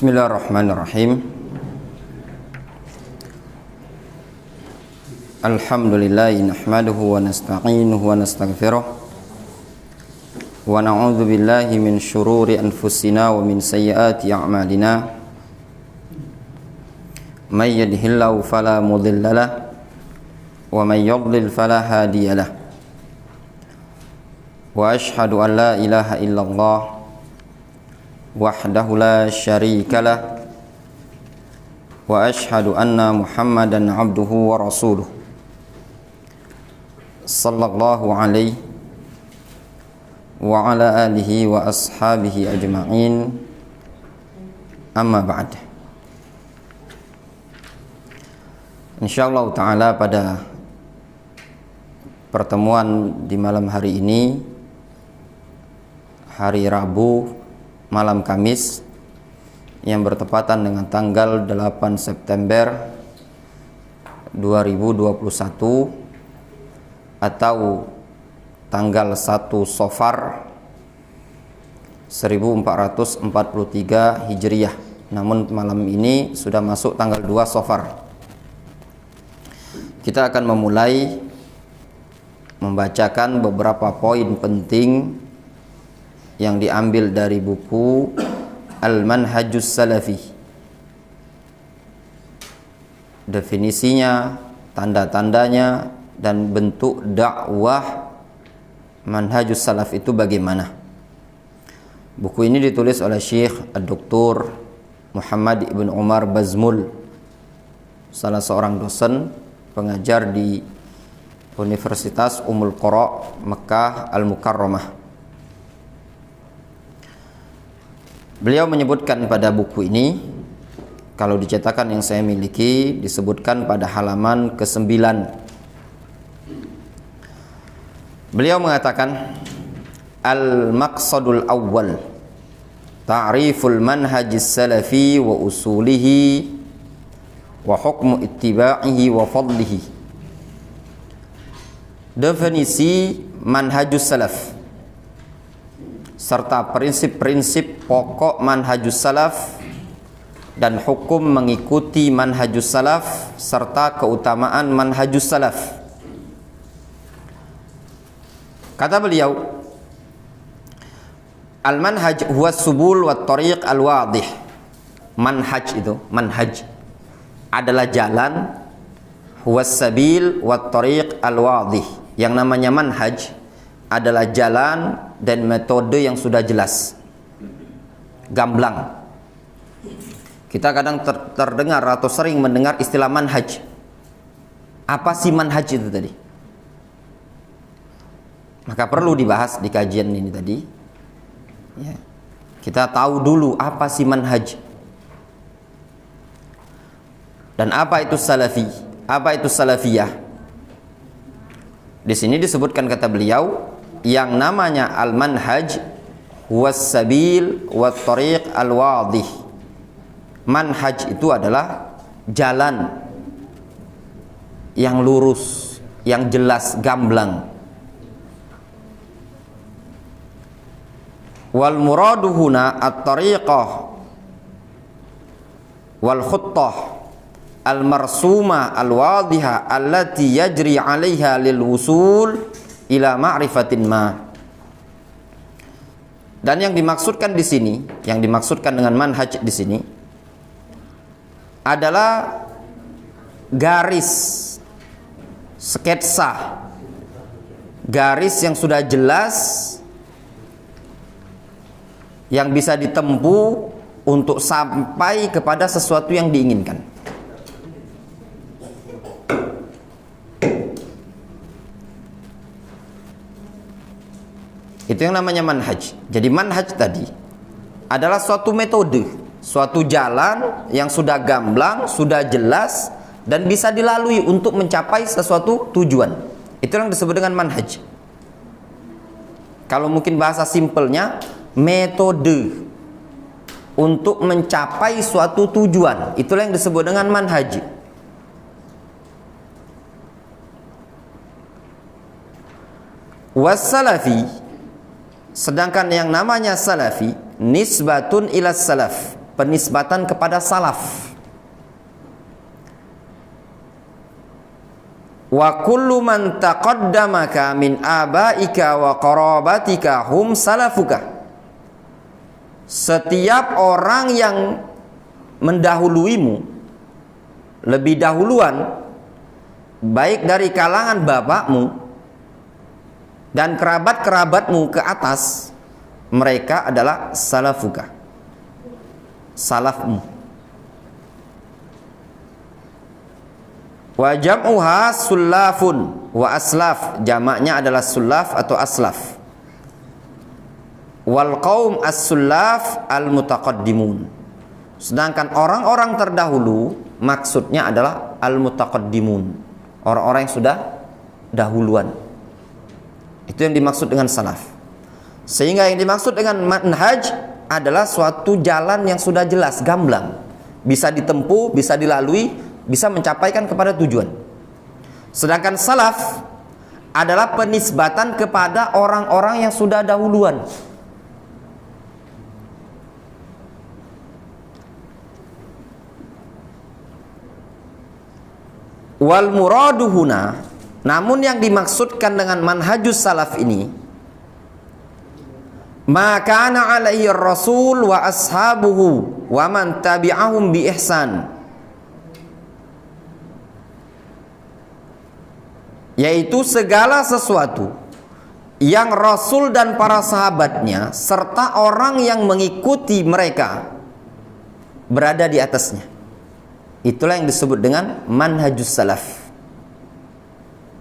Bismillahirrahmanirrahim. Alhamdulillahi nahmaduhu wa nasta'inuhu wa nastaghfiruh wa na'udzu billahi min syururi anfusina wa min sayyiati a'malina. May yahdihillahu fala mudilla lahu wa may yudlil fala hadiya lahu. Wa asyhadu an la ilaha illallah wahdahu la syarika lah wa asyhadu anna Muhammadan abduhu wa rasuluh sallallahu alaihi wa ala alihi wa ashabihi ajma'in, amma ba'd. Insyaallah ta'ala pada pertemuan di malam hari ini, hari Rabu malam Kamis yang bertepatan dengan tanggal 8 September 2021 atau tanggal 1 Safar 1443 Hijriah. Namun malam ini sudah masuk tanggal 2 Safar. Kita akan memulai membacakan beberapa poin penting yang diambil dari buku Al-Manhajus Salafi. Definisinya, tanda-tandanya, dan bentuk dakwah Manhajus Salaf itu bagaimana. Buku ini ditulis oleh Syekh Dr. Muhammad Ibn Umar Bazmul, salah seorang dosen pengajar di Universitas Ummul Qura Mekah Al-Mukarramah. Beliau menyebutkan pada buku ini, kalau dicetakan yang saya miliki, disebutkan pada halaman ke-9. Beliau mengatakan, Al-maqsadul awwal ta'riful manhajis salafi wa usulihi wa hukmu ittiba'ihi wa fadlihi. Definisi manhajus salaf serta prinsip-prinsip pokok manhajus salaf dan hukum mengikuti manhajus salaf serta keutamaan manhajus salaf. Kata beliau, al-manhaj huwa subul wa tariq al-wadih. Manhaj itu, manhaj adalah jalan, huwa sabil wa tariq al-wadih. Yang namanya manhaj adalah jalan dan metode yang sudah jelas, gamblang. Kita kadang terdengar atau sering mendengar istilah manhaj. Apa sih manhaj itu tadi? Maka perlu dibahas di kajian ini tadi ya. Kita tahu dulu apa sih manhaj dan apa itu salafi, apa itu salafiyah. Di sini disebutkan, kata beliau, yang namanya al-manhaj huwas sabil wat tariq al-wadih. Manhaj itu adalah jalan yang lurus, yang jelas, gamblang. Wal muradu huna at-tariqah wal khuttah al-marsuma al-wadhiha allati yajri 'alaiha lil wusul ila ma'rifatin ma. Dan yang dimaksudkan di sini, yang dimaksudkan dengan manhaj di sini adalah garis, sketsa, garis yang sudah jelas yang bisa ditempuh untuk sampai kepada sesuatu yang diinginkan. Itu yang namanya manhaj. Jadi manhaj tadi adalah suatu metode, suatu jalan yang sudah gamblang, sudah jelas, dan bisa dilalui untuk mencapai sesuatu tujuan. Itu yang disebut dengan manhaj. Kalau mungkin bahasa simpelnya, metode untuk mencapai suatu tujuan. Itulah yang disebut dengan manhaj. Wassalafi, sedangkan yang namanya salafi nisbatun ilas salaf, penisbatan kepada salaf. Wa kullu man taqaddamaka min abaika wa qarabatika hum salafuka. Setiap orang yang mendahuluimu lebih dahuluan, baik dari kalangan bapakmu dan kerabat-kerabatmu ke atas, mereka adalah salafuka, salafmu. Wa jam'uha sullafun wa aslaf, jamaknya adalah sullaf atau aslaf. Wal qaum as-sullaf al-mutaqaddimun. Sedangkan orang-orang terdahulu maksudnya adalah al-mutaqaddimun, orang-orang yang sudah dahuluan. Itu yang dimaksud dengan salaf. Sehingga yang dimaksud dengan manhaj adalah suatu jalan yang sudah jelas, gamblang, bisa ditempuh, bisa dilalui, bisa mencapaikan kepada tujuan. Sedangkan salaf adalah penisbatan kepada orang-orang yang sudah dahuluan. Wal muradu huna, namun yang dimaksudkan dengan manhajus salaf ini, ma kana alaihi rasul wa ashabuhu wa man tabi'ahum bi ihsan, yaitu segala sesuatu yang Rasul dan para sahabatnya serta orang yang mengikuti mereka berada di atasnya. Itulah yang disebut dengan manhajus salaf.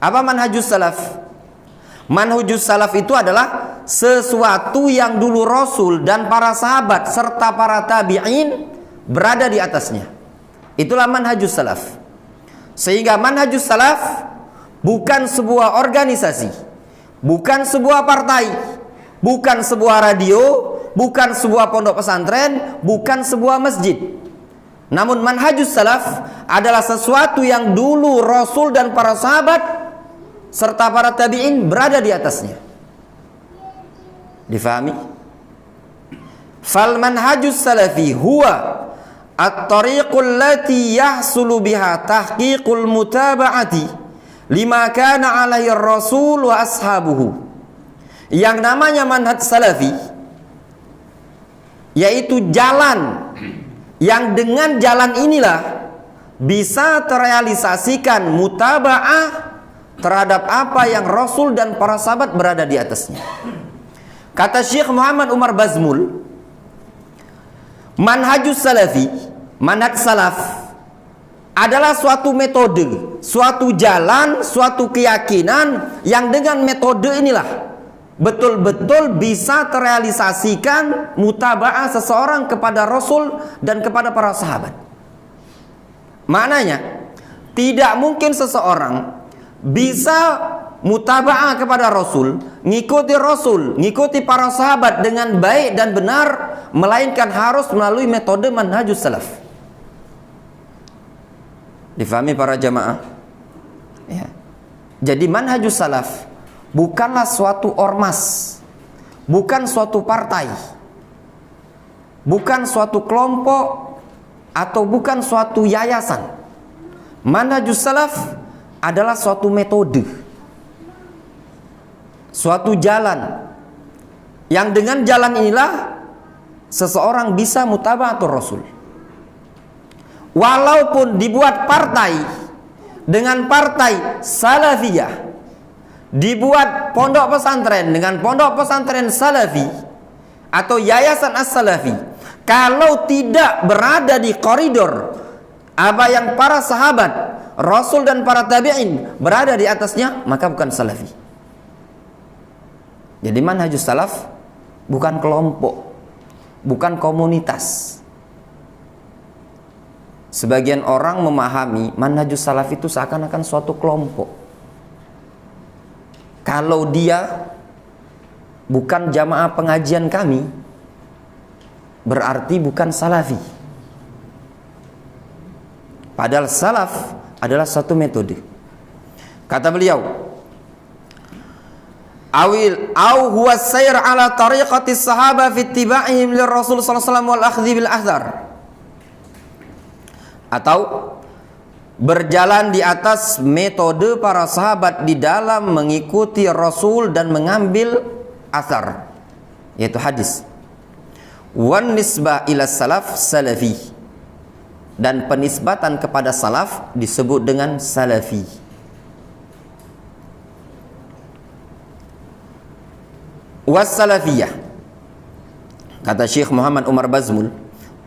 Apa manhajus salaf? Manhajus salaf itu adalah sesuatu yang dulu Rasul dan para sahabat serta para tabi'in berada di atasnya. Itulah manhajus salaf. Sehingga manhajus salaf bukan sebuah organisasi, bukan sebuah partai, bukan sebuah radio, bukan sebuah pondok pesantren, bukan sebuah masjid. Namun manhajus salaf adalah sesuatu yang dulu Rasul dan para sahabat serta para tabi'in berada di atasnya. Difahami? Fal manhajus salafi huwa at-tariqul lati yahsulu biha tahqiqul mutaba'ati lima kana alaihi rasul wa ashabuhu. Yang namanya manhaj salafi yaitu jalan yang dengan jalan inilah bisa terrealisasikan mutaba'ah terhadap apa yang Rasul dan para sahabat berada di atasnya. Kata Syekh Muhammad Umar Bazmul, manhajus salafi, manhaj salaf adalah suatu metode, suatu jalan, suatu keyakinan yang dengan metode inilah betul-betul bisa terrealisasikan mutaba'ah seseorang kepada Rasul dan kepada para sahabat. Maknanya, tidak mungkin seseorang bisa mutaba'ah kepada Rasul, ngikuti para sahabat dengan baik dan benar, melainkan harus melalui metode manhajus salaf. Difahami para jamaah? Ya. Jadi manhajus salaf bukanlah suatu ormas, bukan suatu partai, bukan suatu kelompok, atau bukan suatu yayasan. Manhajus salaf adalah suatu metode, suatu jalan yang dengan jalan inilah seseorang bisa mutaba'atur Rasul. Walaupun dibuat partai dengan partai salafiyah, dibuat pondok pesantren dengan pondok pesantren salafi atau yayasan as-salafi, kalau tidak berada di koridor apa yang para sahabat, Rasul dan para tabi'in berada di atasnya, maka bukan salafi. Jadi manhajus salaf bukan kelompok, bukan komunitas. Sebagian orang memahami manhajus salaf itu seakan-akan suatu kelompok. Kalau dia bukan jamaah pengajian kami, berarti bukan salafi. Padahal salaf adalah satu metode. Kata beliau, au huwa sayr ala tariqati sahabah fi ittiba'ihim lirrasul sallallahu alaihi wasallam wal akhdhi bil athar, atau berjalan di atas metode para sahabat di dalam mengikuti Rasul dan mengambil athar, yaitu hadis. Wan nisbah ila salaf salafi, dan penisbatan kepada salaf disebut dengan salafi. Was-salafiyah, kata Syekh Muhammad Umar Bazmul,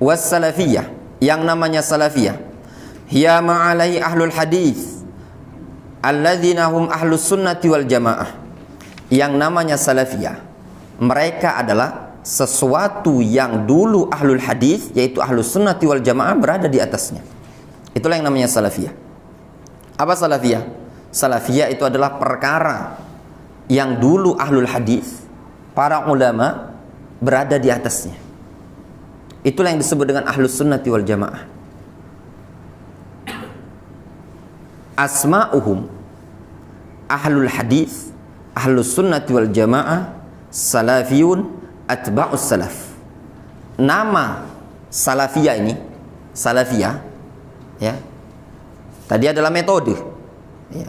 was-salafiyah, yang namanya salafiyah, hiya ma'alai ahlul hadis alladzina hum ahlus sunnati wal jamaah. Yang namanya salafiyah, mereka adalah sesuatu yang dulu ahlul hadis, yaitu ahlus sunnati wal jamaah, berada di atasnya. Itulah yang namanya salafiyah. Apa salafiyah? Salafiyah itu adalah perkara yang dulu ahlul hadis, para ulama, berada di atasnya. Itulah yang disebut dengan ahlus sunnati wal jamaah. Asma'uhum ahlul hadis, ahlus sunnati wal jamaah, salafiyun, atba'us salaf. Nama salafiyah ini, salafiyah, ya, tadi adalah metode, ya,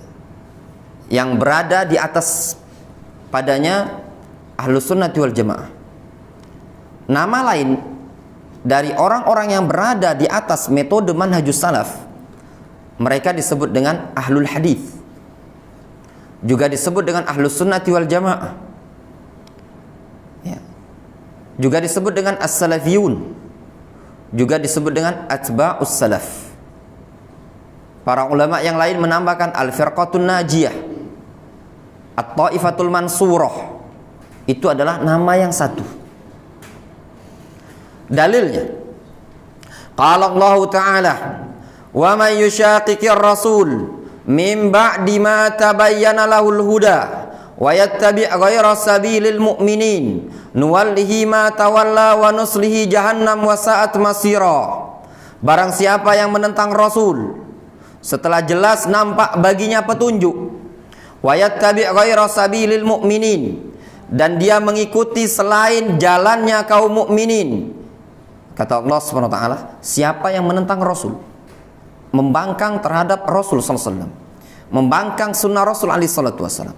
yang berada di atas padanya ahlus sunnati wal jamaah. Nama lain dari orang-orang yang berada di atas metode manhajus salaf, mereka disebut dengan ahlul hadis, juga disebut dengan ahlus sunnati wal jamaah, ya, juga disebut dengan as-salafiyun, juga disebut dengan atba'us salaf. Para ulama yang lain menambahkan al-firqatun najiyah, at-taifatul mansurah. Itu adalah nama yang satu. Dalilnya, qala Allah Ta'ala, wa may yushaqiqir rasul min ba'di ma tabayyana lahul huda wa yattabi' ghayra sabilil mu'minin nuwallihi ma tawalla wa nuslihi jahannam wa sa'at masira. Barang siapa yang menentang Rasul setelah jelas nampak baginya petunjuk, wa yattabi' ghayra sabilil mu'minin, dan dia mengikuti selain jalannya kaum mukminin. Kata Allah Subhanahu wa taala, siapa yang menentang Rasul, membangkang terhadap Rasul sallallahu alaihi wasallam, membangkang sunnah Rasul alaihi salatu wasallam,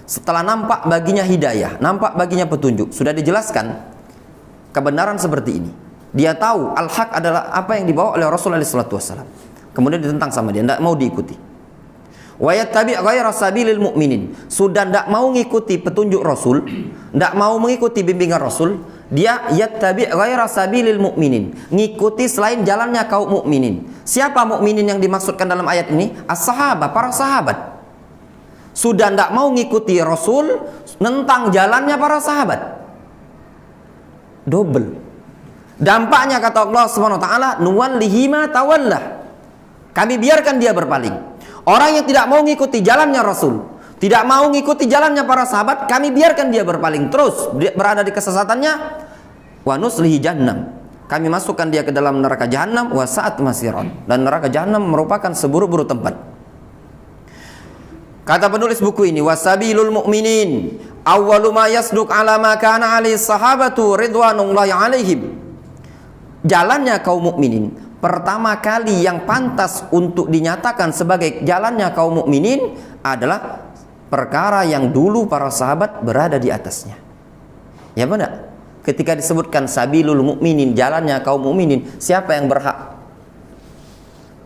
setelah nampak baginya hidayah, nampak baginya petunjuk, sudah dijelaskan kebenaran seperti ini, dia tahu al-haq adalah apa yang dibawa oleh Rasul alaihi salatu wasallam, kemudian ditentang sama dia, tidak mau diikuti. Wa yattabi' ghayra sabilil mu'minin, sudah tidak mau mengikuti petunjuk Rasul, tidak mau mengikuti bimbingan Rasul, dia yattabi' ghayra sabilil mu'minin, ngikuti selain jalannya kaum mukminin. Siapa mukminin yang dimaksudkan dalam ayat ini? As-sahabah, para sahabat. Sudah tidak mau mengikuti Rasul, nentang jalannya para sahabat. Double. Dampaknya kata Allah Subhanahu wa taala, nuwallihi ma tawalla. Kami biarkan dia berpaling. Orang yang tidak mau mengikuti jalannya Rasul, tidak mau mengikuti jalannya para sahabat, kami biarkan dia berpaling terus, berada di kesesatannya. Wa nuslihi jahannam, kami masukkan dia ke dalam neraka jahannam. Wa sa'at masiran, dan neraka jahannam merupakan seburuk-buruk tempat. Kata penulis buku ini, wasabilul mu'minin awwalu ma yasduq ala ma kana alaihi sahabatu ridwanullahi alaihim. Jalannya kaum mukminin, pertama kali yang pantas untuk dinyatakan sebagai jalannya kaum mukminin adalah perkara yang dulu para sahabat berada di atasnya. Ya benar. Ketika disebutkan sabilul mukminin, jalannya kaum mukminin, siapa yang berhak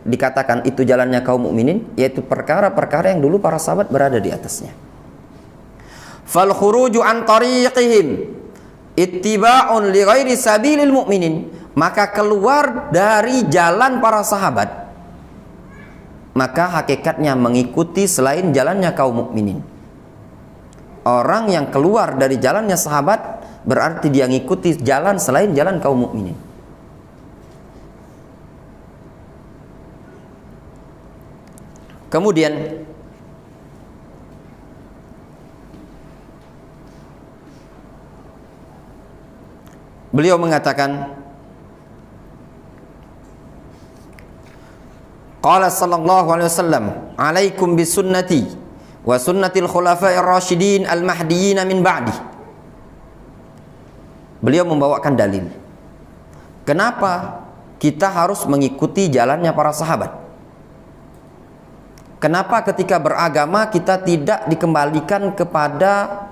dikatakan itu jalannya kaum mukminin? Yaitu perkara-perkara yang dulu para sahabat berada di atasnya. Fal khuruju an tariqihim ittiba'un li ghairi sabilil mu'minin, maka keluar dari jalan para sahabat, maka hakikatnya mengikuti selain jalannya kaum mukminin. Orang yang keluar dari jalannya sahabat berarti dia mengikuti jalan selain jalan kaum mukminin. Kemudian beliau mengatakan, qala sallallahu alaihi wasallam, alaikum bisunnati wa sunnatil khulafa'ir rasyidin al-mahdiyyin min ba'di. Beliau membawakan dalil kenapa kita harus mengikuti jalannya para sahabat. Kenapa ketika beragama kita tidak dikembalikan kepada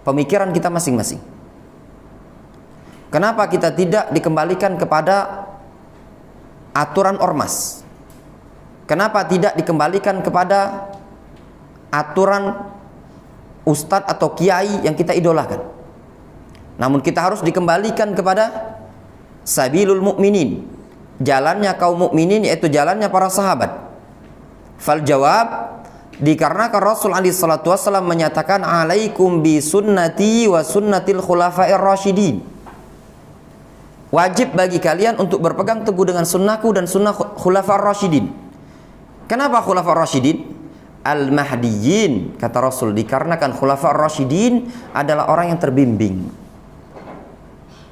pemikiran kita masing-masing? Kenapa kita tidak dikembalikan kepada aturan ormas? Kenapa tidak dikembalikan kepada aturan ustadz atau kiai yang kita idolakan? Namun kita harus dikembalikan kepada sabilul mu'minin, jalannya kaum mukminin, yaitu jalannya para sahabat. Fal jawab, dikarenakan Rasul alaihi salatu wasallam menyatakan alaikum bi sunnati wa sunnatil khulafa'ir rasyidin. Wajib bagi kalian untuk berpegang teguh dengan sunnahku dan sunnah khulafa'ir rasyidin. Kenapa khulafa'ir rasyidin? Al-mahdiyyin, kata Rasul, dikarenakan khulafa'ir rasyidin adalah orang yang terbimbing.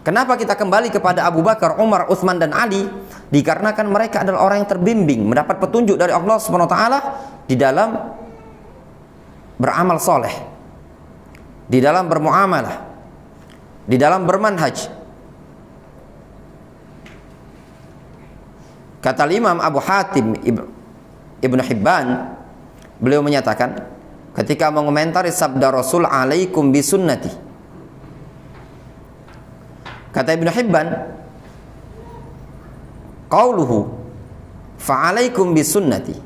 Kenapa kita kembali kepada Abu Bakar, Umar, Utsman dan Ali? Dikarenakan mereka adalah orang yang terbimbing, mendapat petunjuk dari Allah Subhanahu wa taala di dalam beramal soleh, di dalam bermuamalah, di dalam bermanhaj. Kata Imam Abu Hatim Ibnu Hibban, beliau menyatakan ketika mengomentari sabda Rasul alaikum bisunnati, kata Ibnu Hibban, qauluhu fa'alaikum bisunnati,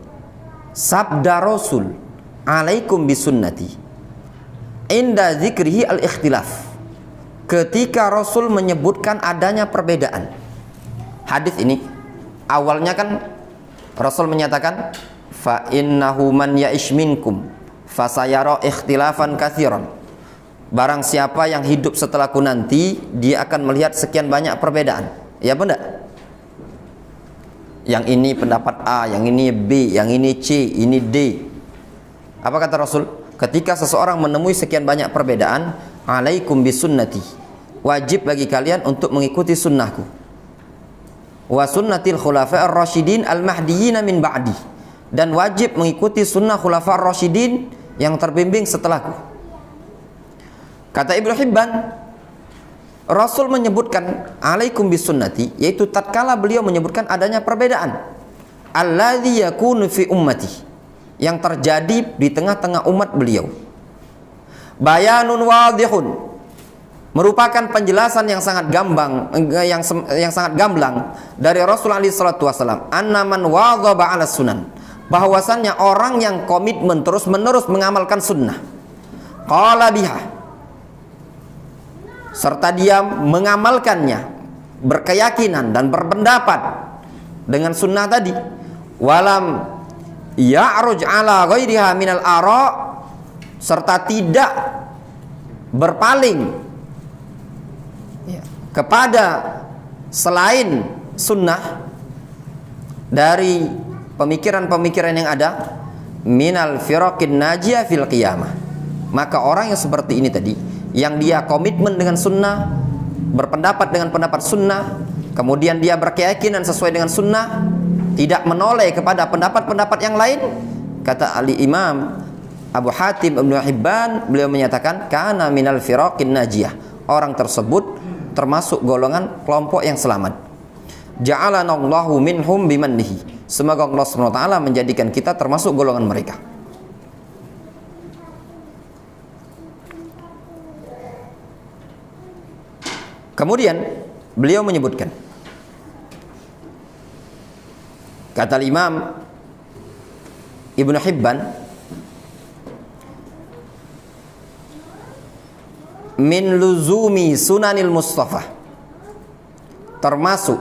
sabda Rasul alaikum bisunnati inda zikrihi al-ikhtilaf, ketika Rasul menyebutkan adanya perbedaan. Hadis ini awalnya kan Rasul menyatakan fa innahu man ya'ish minkum fasayara ikhtilafan katsiran. Barang siapa yang hidup setelahku nanti, dia akan melihat sekian banyak perbedaan. Ya benar? Yang ini pendapat A, yang ini B, yang ini C, ini D. Apa kata Rasul? Ketika seseorang menemui sekian banyak perbedaan, alaikum bisunnati, wajib bagi kalian untuk mengikuti sunnahku. Wa sunnatil khulafa'ir rasyidin al-mahdiyyin min ba'di, dan wajib mengikuti sunnah khulafa'ir rasyidin yang terbimbing setelahku. Kata Ibnu Hibban, Rasul menyebutkan alaikum bisunnati, yaitu tatkala beliau menyebutkan adanya perbedaan alladzi yakunu fi ummati, yang terjadi di tengah-tengah umat beliau. Bayanun wadihun, merupakan penjelasan yang sangat gamblang dari Rasul alaihi salatu wasallam, anna man wadhaba 'ala sunan, bahwasannya orang yang komitmen terus-menerus mengamalkan sunnah, qala biha, serta dia mengamalkannya, berkeyakinan dan berpendapat dengan sunnah tadi, walam ya'ruj ala ghairiha minal ara, serta tidak berpaling kepada selain sunnah dari pemikiran-pemikiran yang ada, minal firaqin najiyah fil qiyamah, maka orang yang seperti ini tadi, yang dia komitmen dengan sunnah, berpendapat dengan pendapat sunnah, kemudian dia berkeyakinan sesuai dengan sunnah, tidak menoleh kepada pendapat-pendapat yang lain, kata Imam Abu Hatim Ibnu Hibban, beliau menyatakan kana minal firaqin najiyah, orang tersebut termasuk golongan kelompok yang selamat. Ja'alanallahu minhum bimannihi, semoga Allah Subhanahu wa taala menjadikan kita termasuk golongan mereka. Kemudian beliau menyebutkan, kata Imam Ibnu Hibban, min luzumi sunanil Mustafa, termasuk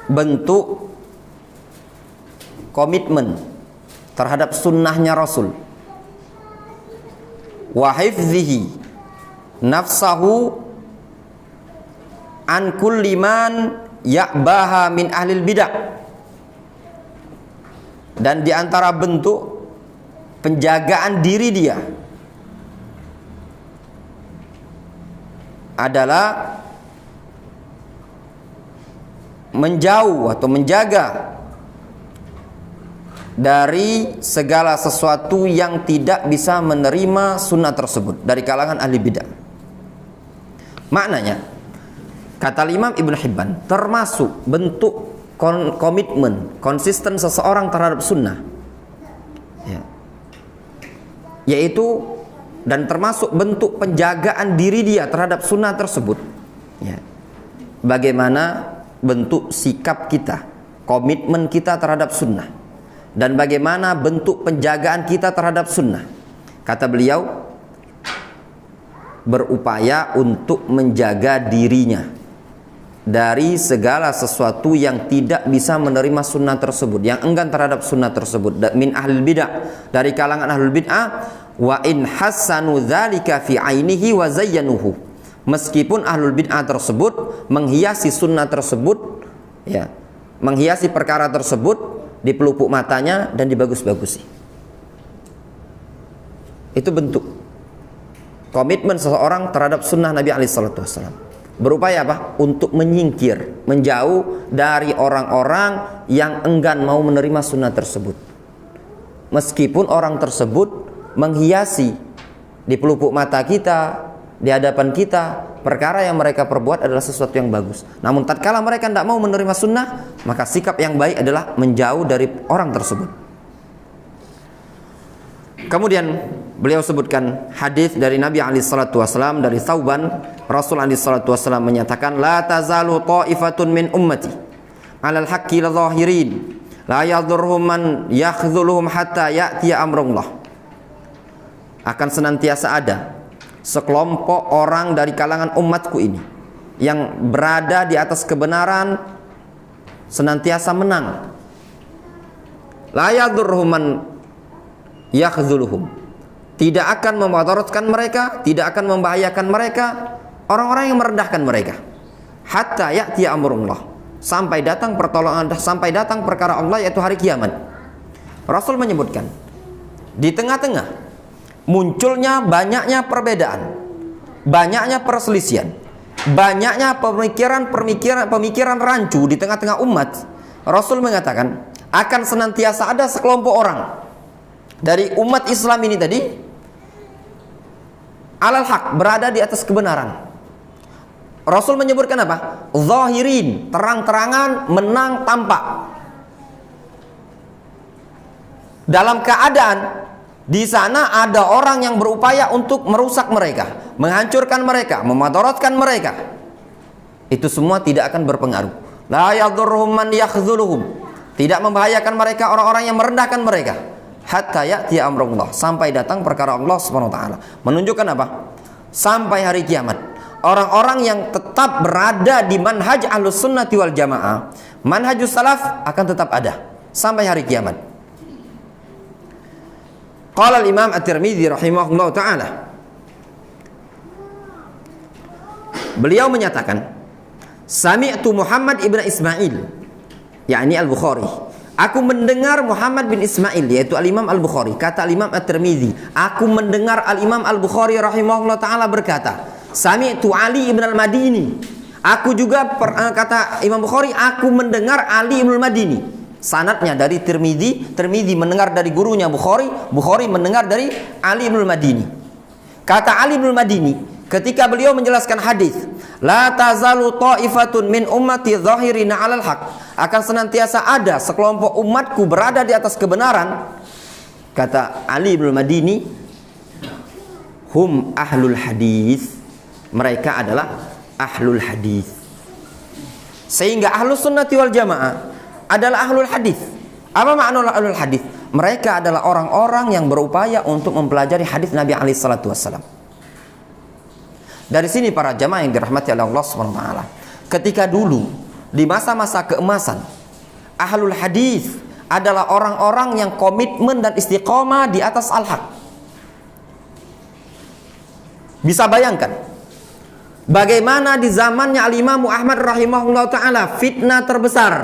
bentuk komitmen terhadap sunnahnya Rasul, wa hifzihi nafsahu an kulli man ya'baha min ahlil bidah, dan diantara bentuk penjagaan diri dia adalah menjauh atau menjaga dari segala sesuatu yang tidak bisa menerima sunnah tersebut dari kalangan ahli bid'ah. Maknanya, kata Imam Ibn Hibban, termasuk bentuk komitmen, konsisten seseorang terhadap sunnah, ya, yaitu dan termasuk bentuk penjagaan diri dia terhadap sunnah tersebut, ya, bagaimana bentuk sikap kita, komitmen kita terhadap sunnah, dan bagaimana bentuk penjagaan kita terhadap sunnah. Kata beliau, berupaya untuk menjaga dirinya dari segala sesuatu yang tidak bisa menerima sunnah tersebut, yang enggan terhadap sunnah tersebut, min ahlul bid'ah, dari kalangan ahlul bid'ah. Wa in hassanu dzalika fi ainihi wa zayyanuhu, meskipun ahlul bid'ah tersebut menghiasi sunnah tersebut, ya, menghiasi perkara tersebut di pelupuk matanya dan dibagus-bagusi. Itu bentuk komitmen seseorang terhadap sunnah Nabi SAW. Berupaya apa? Untuk menyingkir, menjauh dari orang-orang yang enggan mau menerima sunnah tersebut, meskipun orang tersebut menghiasi di pelupuk mata kita, di hadapan kita, perkara yang mereka perbuat adalah sesuatu yang bagus. Namun tatkala mereka tidak mau menerima sunnah, maka sikap yang baik adalah menjauh dari orang tersebut. Kemudian beliau sebutkan hadis dari Nabi SAW dari Thauban. Rasul SAW menyatakan, la tazalu ta'ifatun min ummati alal haqqi la zahirin la yadhurhum man yakhdhuluhum hatta ya'tiya amrullah. Akan senantiasa ada sekelompok orang dari kalangan umatku ini yang berada di atas kebenaran, senantiasa menang. La yadhurhum man yakhdhuluhum, tidak akan memudaratkan mereka, tidak akan membahayakan mereka orang-orang yang merendahkan mereka. Hatta ya'tiya amrullah, sampai datang pertolongan, sampai datang perkara Allah, yaitu hari kiamat. Rasul menyebutkan, di tengah-tengah munculnya banyaknya perbedaan, banyaknya perselisihan, banyaknya pemikiran rancu di tengah-tengah umat. Rasul mengatakan akan senantiasa ada sekelompok orang dari umat Islam ini tadi alal haq, berada di atas kebenaran. Rasul menyebutkan apa? Zahirin, terang-terangan, menang tampak, dalam keadaan di sana ada orang yang berupaya untuk merusak mereka, menghancurkan mereka, memadaratkan mereka. Itu semua tidak akan berpengaruh. La yadhurruhum man yakhdhuluhum, tidak membahayakan mereka orang-orang yang merendahkan mereka. Hatta ya'ti amrullah, sampai datang perkara Allah Subhanahu wa taala. Menunjukkan apa? Sampai hari kiamat, orang-orang yang tetap berada di manhaj Ahlus Sunnati wal Jamaah, manhajus salaf, akan tetap ada sampai hari kiamat. Qala al-Imam At-Tirmidzi rahimahullah ta'ala, beliau menyatakan, sami'tu Muhammad ibn Ismail, yakni Al-Bukhari, aku mendengar Muhammad bin Ismail, yaitu Al-Imam Al-Bukhari. Kata Al-Imam At-Tirmidzi, aku mendengar Al-Imam Al-Bukhari rahimahullah ta'ala berkata, sami'tu Ali ibn Al-Madini, aku juga kata Imam Bukhari, aku mendengar Ali ibn Al-Madini. Sanadnya dari Tirmidzi, Tirmidzi mendengar dari gurunya Bukhari, Bukhari mendengar dari Ali bin Madini. Kata Ali bin Madini ketika beliau menjelaskan hadis, la tazalu ta'ifatun min ummati zahirina 'alal haq, akan senantiasa ada sekelompok umatku berada di atas kebenaran. Kata Ali bin Madini, hum ahlul hadis, mereka adalah ahlul hadis. Sehingga Ahlus Sunnati wal Jamaah adalah ahlul hadis. Apa makna ahlul hadis? Mereka adalah orang-orang yang berupaya untuk mempelajari hadis Nabi alaihi salatu wasallam. Dari sini para jamaah yang dirahmati oleh Allah Subhanahu wa taala, ketika dulu di masa-masa keemasan, ahlul hadis adalah orang-orang yang komitmen dan istiqomah di atas al-haq. Bisa bayangkan bagaimana di zamannya Al-Imam Ahmad rahimahullah ta'ala fitnah terbesar,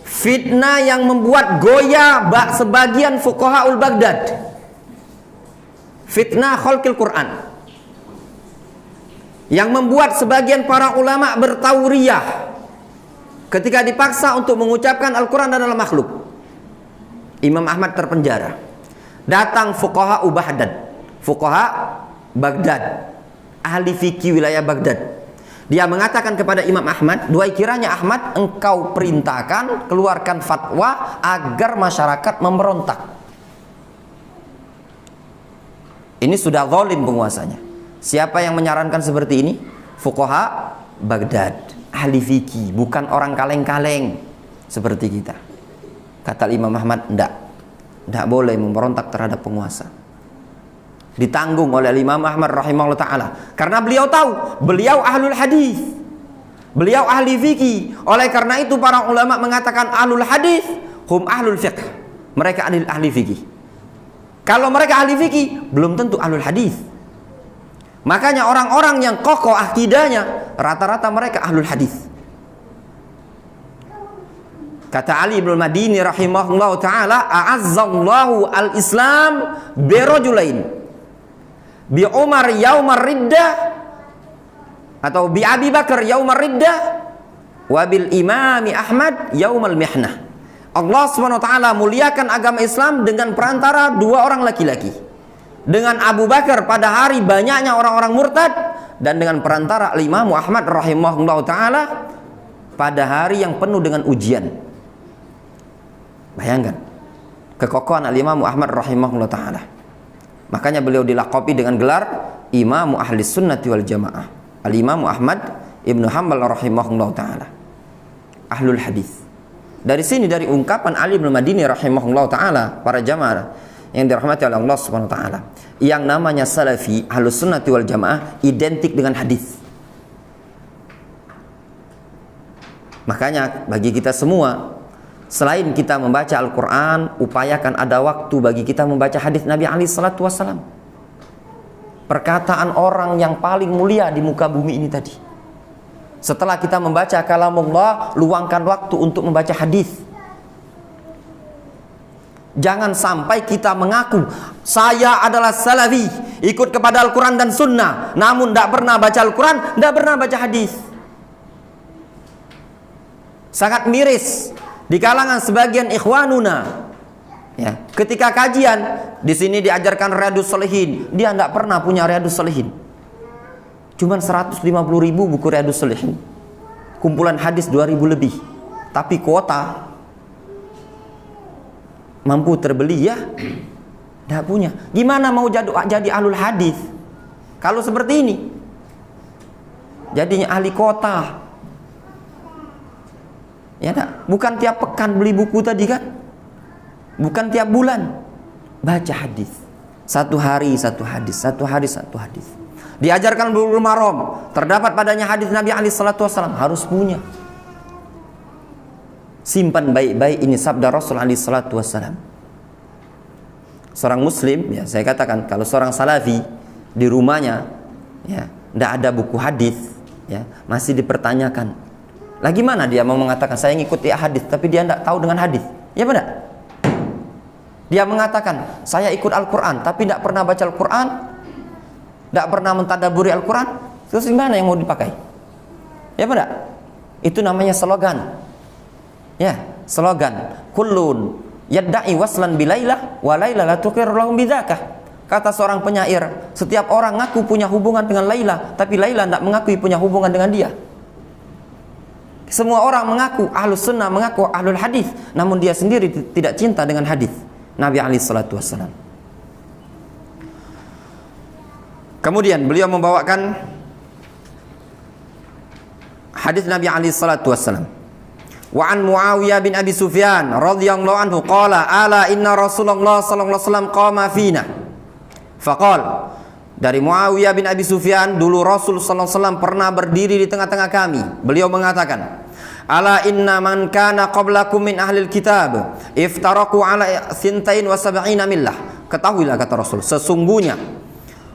fitnah yang membuat goyah sebagian fuqahaul Baghdad, fitnah khalqil Quran, yang membuat sebagian para ulama bertauriyah ketika dipaksa untuk mengucapkan Al-Quran adalah makhluk. Imam Ahmad terpenjara. Datang fuqaha Baghdad, fuqaha Baghdad, ahli fikih wilayah Baghdad. Dia mengatakan kepada Imam Ahmad, "Duhai kiranya Ahmad, engkau perintahkan, keluarkan fatwa agar masyarakat memberontak." Ini sudah zalim penguasanya. Siapa yang menyarankan seperti ini? Fuqaha Baghdad, ahli fikih, bukan orang kaleng-kaleng seperti kita. Kata Imam Ahmad, tidak boleh memberontak terhadap penguasa. Ditanggung oleh Imam Ahmad rahimahullah ta'ala, karena beliau tahu, beliau ahlul hadis, beliau ahli fikih. Oleh karena itu para ulama mengatakan ahlul hadis hum ahlul fiqh, mereka ahli fikih. Kalau mereka ahli fikih belum tentu ahlul hadis. Makanya orang-orang yang kokoh akidahnya rata-rata mereka ahlul hadis. Kata Ali bin Madini rahimahullah ta'ala, a'azzallahu al-islam birajulain, bi Umar yaumar riddah, atau bi Abi Bakar yaumar riddah, wa bil Imami Ahmad yaumal mihnah. Allah Subhanahu wa taala muliakan agama Islam dengan perantara dua orang laki-laki, dengan Abu Bakar pada hari banyaknya orang-orang murtad, dan dengan perantara Imam Ahmad rahimahullah taala pada hari yang penuh dengan ujian. Bayangkan kekokohan Imam Ahmad rahimahullah taala. Makanya beliau dilaqabi dengan gelar Imam Ahli Sunnati wal Jamaah, Al-Imam Ahmad Ibnu Hanbal rahimahullah ta'ala, Ahlul Hadis. Dari sini, dari ungkapan Ali bin Madini rahimahullah ta'ala, para jamaah yang dirahmati oleh Allah subhanahu wa ta'ala, yang namanya Salafi, Ahlus Sunnati wal Jamaah identik dengan hadis. Makanya bagi kita semua, selain kita membaca Al-Quran, upayakan ada waktu bagi kita membaca hadis Nabi alaihi salatu wassalam. Perkataan orang yang paling mulia di muka bumi ini tadi. Setelah kita membaca kalamullah, luangkan waktu untuk membaca hadis. Jangan sampai kita mengaku saya adalah salafi, ikut kepada Al-Quran dan Sunnah, namun tidak pernah baca Al-Quran, tidak pernah baca hadis. Sangat miris di kalangan sebagian ikhwanuna, ya, ketika kajian di sini diajarkan Riyadhus Shalihin, dia tidak pernah punya Riyadhus Shalihin. Cuman 150.000 buku Riyadhus Shalihin, kumpulan hadis 2.000 lebih, tapi kuota mampu terbeli ya tidak punya. Gimana mau jadi ahlul hadis kalau seperti ini? Jadinya ahli kota. Ya, bukan tiap pekan beli buku tadi kan, bukan tiap bulan baca hadis, satu hari satu hadis, satu hari satu hadis. Diajarkan Bulughul Maram, terdapat padanya hadis Nabi alaihi salatu wasallam, harus punya. Simpan baik-baik, ini sabda Rasul alaihi salatu wasallam. Seorang muslim, ya saya katakan, kalau seorang salafi di rumahnya ya tidak ada buku hadis, ya masih dipertanyakan. Lagi mana dia mau mengatakan saya ngikuti hadis tapi dia tidak tahu dengan hadis? Ya benar. Dia mengatakan saya ikut Al-Quran tapi tidak pernah baca Al-Quran, tidak pernah mentadaburi Al-Quran. Terus gimana yang mau dipakai? Ya benar. Itu namanya slogan. Ya, slogan. Kullun yadda'i waslan bilailah wa laila la tuqir lahum bidzakah. Kata seorang penyair, setiap orang ngaku punya hubungan dengan Laila, tapi Laila tidak mengakui punya hubungan dengan dia. Semua orang mengaku ahlus sunnah, mengaku ahlul hadis, namun dia sendiri tidak cinta dengan hadis Nabi alaihi salatu wassalam. Kemudian beliau membawakan hadis Nabi alaihi salatu wassalam. Wa an Muawiyah bin Abi Sufyan radhiyallahu anhu qala ala inna Rasulullah sallallahu alaihi wasallam qama fina. Faqal, dari Muawiyah bin Abi Sufyan, dulu Rasul sallallahu alaihi wasallam pernah berdiri di tengah-tengah kami. Beliau mengatakan, ala inna man kana qablakum min ahlil kitab iftaraku ala 72 millah. Ketahuilah, kata Rasul, sesungguhnya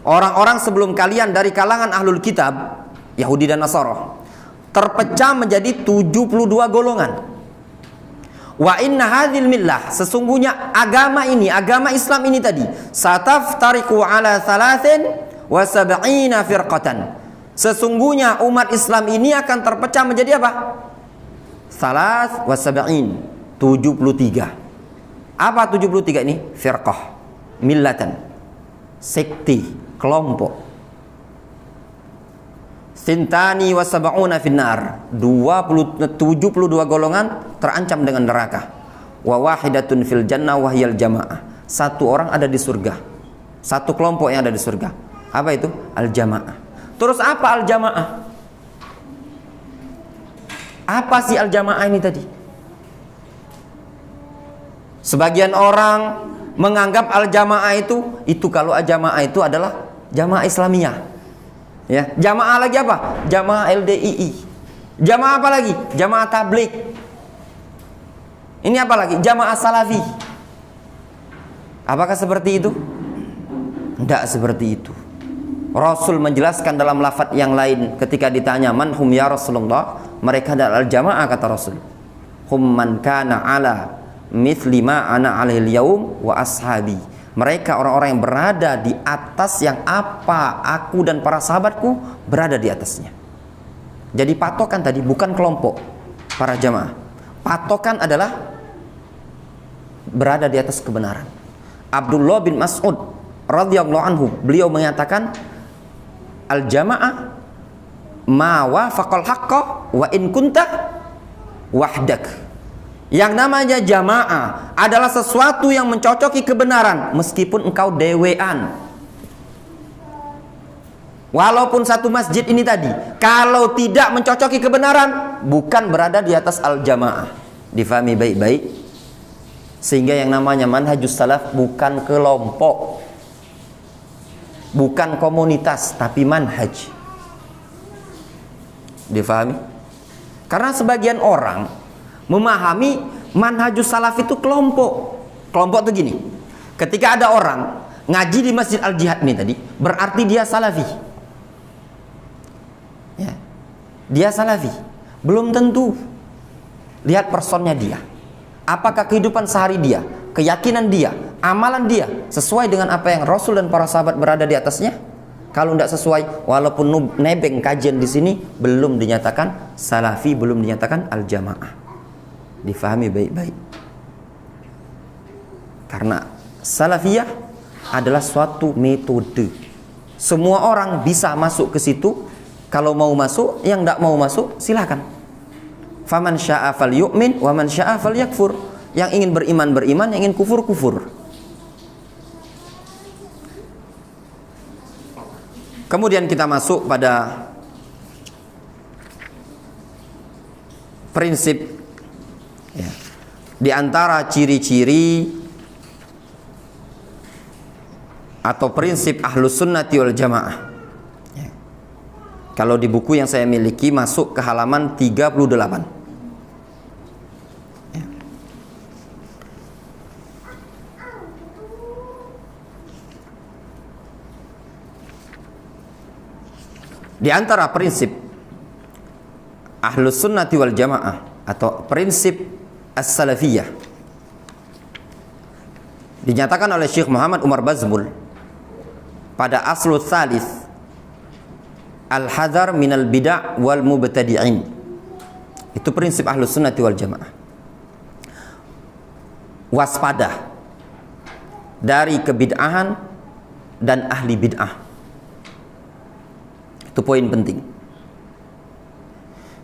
orang-orang sebelum kalian dari kalangan ahlul kitab, Yahudi dan Nasara, terpecah menjadi 72 golongan. Wa inna hadhil millah, sesungguhnya agama ini, agama Islam ini tadi, sataftariku ala 73 firqatan, sesungguhnya umat Islam ini akan terpecah menjadi apa? Salas wa sab'in, 73. Apa 73 ini? Firqah, millatan, sekte, kelompok. Sintani wa sab'una finnar, 72 golongan terancam dengan neraka. Wa wahidatun fil jannah wa hiyal jamaah. Satu orang ada di surga. Satu kelompok yang ada di surga. Apa itu? Al-jamaah. Terus apa al-jamaah? Apa sih al-jamaah ini tadi? Sebagian orang menganggap al-jamaah itu kalau al-jamaah itu adalah jamaah Islamiyah. Ya, jamaah lagi apa? Jamaah LDII. Jamaah apa lagi? Jamaah tabligh. Ini apa lagi? Jamaah salafi. Apakah seperti itu? Tidak seperti itu. Rasul menjelaskan dalam lafaz yang lain ketika ditanya man hum ya Rasulullah, mereka adalah al-jamaah, kata Rasul. Hum man kana ala mithli ma ana alaihi yaum wa ashabi. Mereka orang-orang yang berada di atas yang apa aku dan para sahabatku berada di atasnya. Jadi patokan tadi bukan kelompok para jamaah. Patokan adalah berada di atas kebenaran. Abdullah bin Mas'ud radhiyallahu anhu, beliau menyatakan al-jamaah ma wafaqal haqqa wa in kunta wahdak. Yang namanya jamaah adalah sesuatu yang mencocoki kebenaran meskipun engkau dewean. Walaupun satu masjid ini tadi, kalau tidak mencocoki kebenaran, bukan berada di atas al-jamaah. Difahami baik-baik. Sehingga yang namanya manhajus salaf bukan kelompok, bukan komunitas, tapi manhaj. Difahami? Karena sebagian orang memahami manhajus salaf itu kelompok. Kelompok itu gini, ketika ada orang ngaji di Masjid Al-Jihad ini tadi, berarti dia salafi. Ya, dia salafi. Belum tentu. Lihat personnya dia. Apakah kehidupan sehari dia, keyakinan dia, amalan dia sesuai dengan apa yang Rasul dan para sahabat berada di atasnya? Kalau tidak sesuai, walaupun nebeng kajian di sini, belum dinyatakan salafi, belum dinyatakan al-jamaah. Difahami baik-baik. Karena salafiyah adalah suatu metode. Semua orang bisa masuk ke situ. Kalau mau masuk, yang tidak mau masuk silakan. Faman syaa falyu'min wa man syaa falyakfur. Yang ingin beriman beriman, yang ingin kufur kufur. Kemudian kita masuk pada prinsip. Ya. Di antara ciri-ciri atau prinsip ahlus sunnati wal jamaah, ya. Kalau di buku yang saya miliki masuk ke halaman 38, ya. Di antara prinsip ahlus sunnati wal jamaah atau prinsip as-salafiyah dinyatakan oleh Syekh Muhammad Umar Bazmul pada aslul tsalits al-hadar minal bid'ah wal mubtadi'in. Itu prinsip ahlus sunnati wal jamaah. Waspada dari kebid'ahan dan ahli bid'ah. Itu poin penting.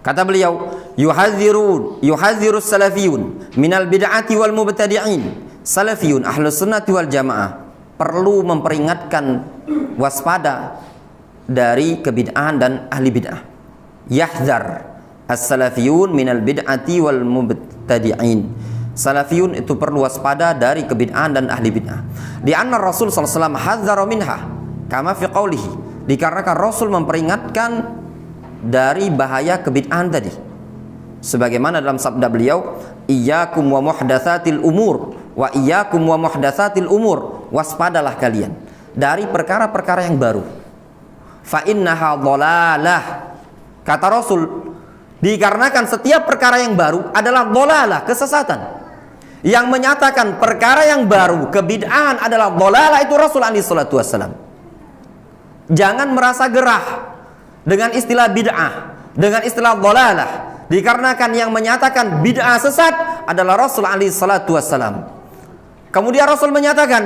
Kata beliau, yuhadzirus salafiyun minal bid'ati wal mubtadi'in. Salafiyun ahlus sunnati wal jamaah perlu memperingatkan waspada dari kebid'ahan dan ahli bid'ah. Yahzar as-salafiyun minal bid'ati wal mubtadi'in. Salafiyun itu perlu waspada dari kebid'ahan dan ahli bid'ah. Di anna Rasul sallallahu alaihi wasallam hadzara minha kama fi qaulihi. Dikarenakan Rasul memperingatkan dari bahaya kebid'ahan tadi, sebagaimana dalam sabda beliau, iyyakum wa muhdatsatil umur wa iyyakum wa muhdatsatil umur, waspadalah kalian dari perkara-perkara yang baru, fa innaha dhalalah. Kata Rasul, dikarenakan setiap perkara yang baru adalah dhalalah, kesesatan. Yang menyatakan perkara yang baru, kebid'ahan adalah dhalalah, itu Rasul alaihi salatu wassalam. Jangan merasa gerah dengan istilah bid'ah, dengan istilah dhalalah. Dikarenakan yang menyatakan bid'ah sesat adalah Rasul alaihi salatu wassalam. Kemudian Rasul menyatakan,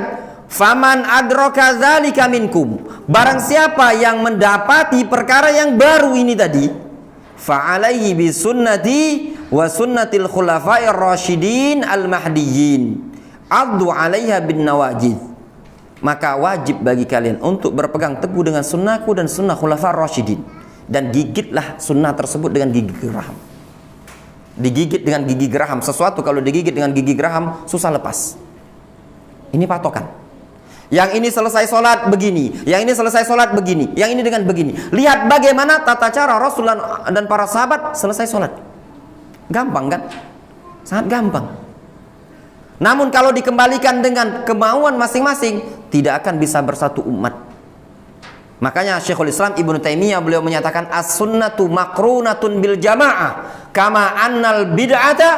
"Faman adraka dzalika minkum." Barang siapa yang mendapati perkara yang baru ini tadi, fa alaihi bi sunnati wa sunnatil khulafa'ir rasyidin al-mahdiyyin. Addu 'alaiha bin nawajid. Maka wajib bagi kalian untuk berpegang teguh dengan sunnahku dan sunnah khulafa'ir rasyidin, dan gigitlah sunnah tersebut dengan gigi geraham. Digigit dengan gigi geraham. Sesuatu kalau digigit dengan gigi geraham susah lepas. Ini patokan. Yang ini selesai sholat begini, yang ini selesai sholat begini, yang ini dengan begini. Lihat bagaimana tata cara Rasul dan para sahabat selesai sholat. Gampang kan? Sangat gampang. Namun kalau dikembalikan dengan kemauan masing-masing, tidak akan bisa bersatu umat. Makanya Syekhul Islam Ibnu Taimiyah beliau menyatakan, as-sunnatu makrunatun bil jamaah kama annal bid'ata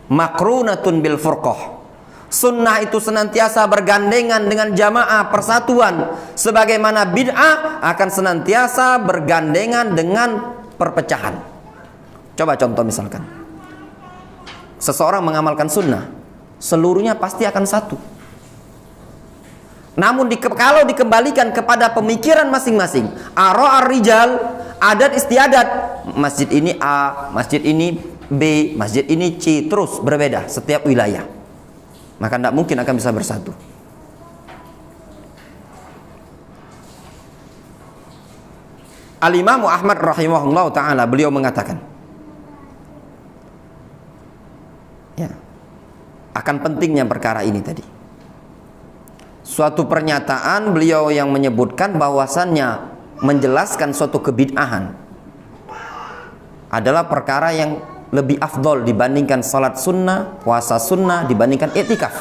makrunatun bil furqah. Sunnah itu senantiasa bergandengan dengan jamaah persatuan, sebagaimana bid'ah akan senantiasa bergandengan dengan perpecahan. Coba contoh misalkan, seseorang mengamalkan sunnah, seluruhnya pasti akan satu. Namun kalau dikembalikan kepada pemikiran masing-masing, ara'ar rijal, adat istiadat, masjid ini A, masjid ini B, masjid ini C, terus berbeda setiap wilayah, maka tidak mungkin akan bisa bersatu. Al-Imam Ahmad rahimahullah ta'ala beliau mengatakan, ya, akan pentingnya perkara ini tadi. Suatu pernyataan beliau yang menyebutkan bahwasannya menjelaskan suatu kebid'ahan adalah perkara yang lebih afdol dibandingkan salat sunnah, puasa sunnah, dibandingkan i'tikaf.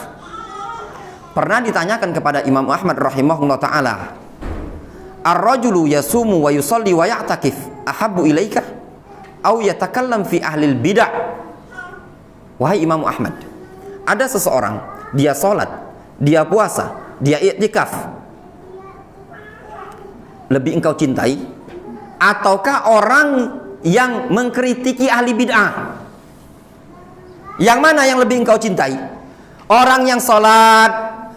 Pernah ditanyakan kepada Imam Ahmad rahimahullah ta'ala, ar-rajulu yasumu wa yusalli wa ya'takif ahabbu ilaika au yatakallam fi ahlil bid'ah. Wahai Imam Ahmad, ada seseorang, dia salat, dia puasa, dia i'tikaf, lebih engkau cintai ataukah orang yang mengkritiki ahli bid'ah? Yang mana yang lebih engkau cintai? Orang yang sholat,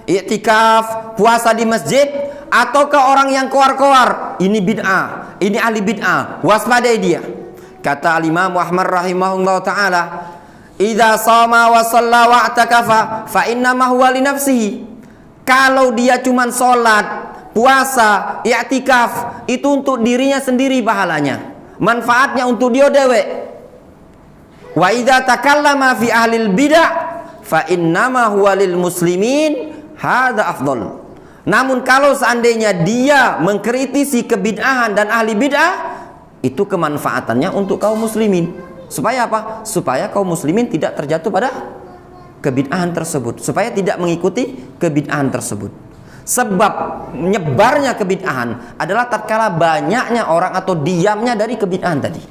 i'tikaf, puasa di masjid, ataukah orang yang koar-koar? Ini bid'ah, ini ahli bid'ah, waspadai dia. Kata Imam Ahmad rahimahullah ta'ala, idza shama wa shalla wa i'takafa fa innama huwa li nafsihi. Kalau dia cuma sholat, puasa, i'tikaf, itu untuk dirinya sendiri pahalanya, manfaatnya untuk dia dewe. Wa idza takallama fi ahlil bid'ah fa innama huwa lil muslimin hadza afdal. Namun kalau seandainya dia mengkritisi kebid'ahan dan ahli bid'ah, itu kemanfaatannya untuk kaum muslimin. Supaya apa? Supaya kaum muslimin tidak terjatuh pada kebid'ahan tersebut, supaya tidak mengikuti kebid'ahan tersebut. Sebab menyebarnya kebid'ahan adalah tatkala banyaknya orang atau diamnya dari kebid'ahan tadi.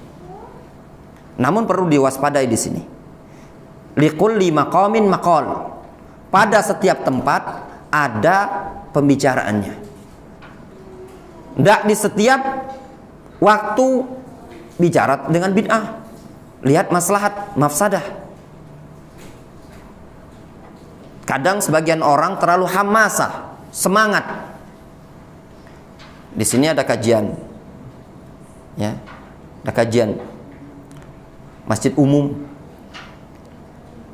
Namun perlu diwaspadai di sini. Likulli maqamin maqal. Pada setiap tempat ada pembicaraannya. Tidak di setiap waktu bicara dengan bid'ah. Lihat maslahat, mafsadah. Kadang sebagian orang terlalu hamasah, semangat. Di sini ada kajian, ya, ada kajian masjid umum,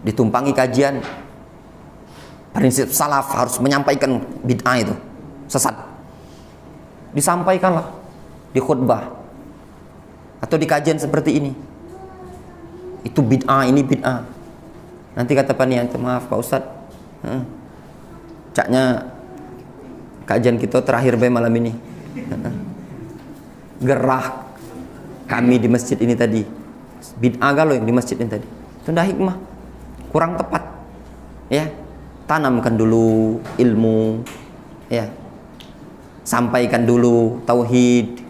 ditumpangi kajian. Prinsip salaf harus menyampaikan bid'ah itu sesat, disampaikanlah di khutbah atau di kajian seperti ini. Itu bid'ah, ini bid'ah. Nanti kata panitia, maaf Pak Ustadz, caknya kajian kita terakhir bae malam ini. Gerah kami di masjid ini tadi, bid'ah galau yang di masjid ini tadi. Itu dah hikmah, kurang tepat. Ya, tanamkan dulu ilmu, ya, sampaikan dulu tauhid,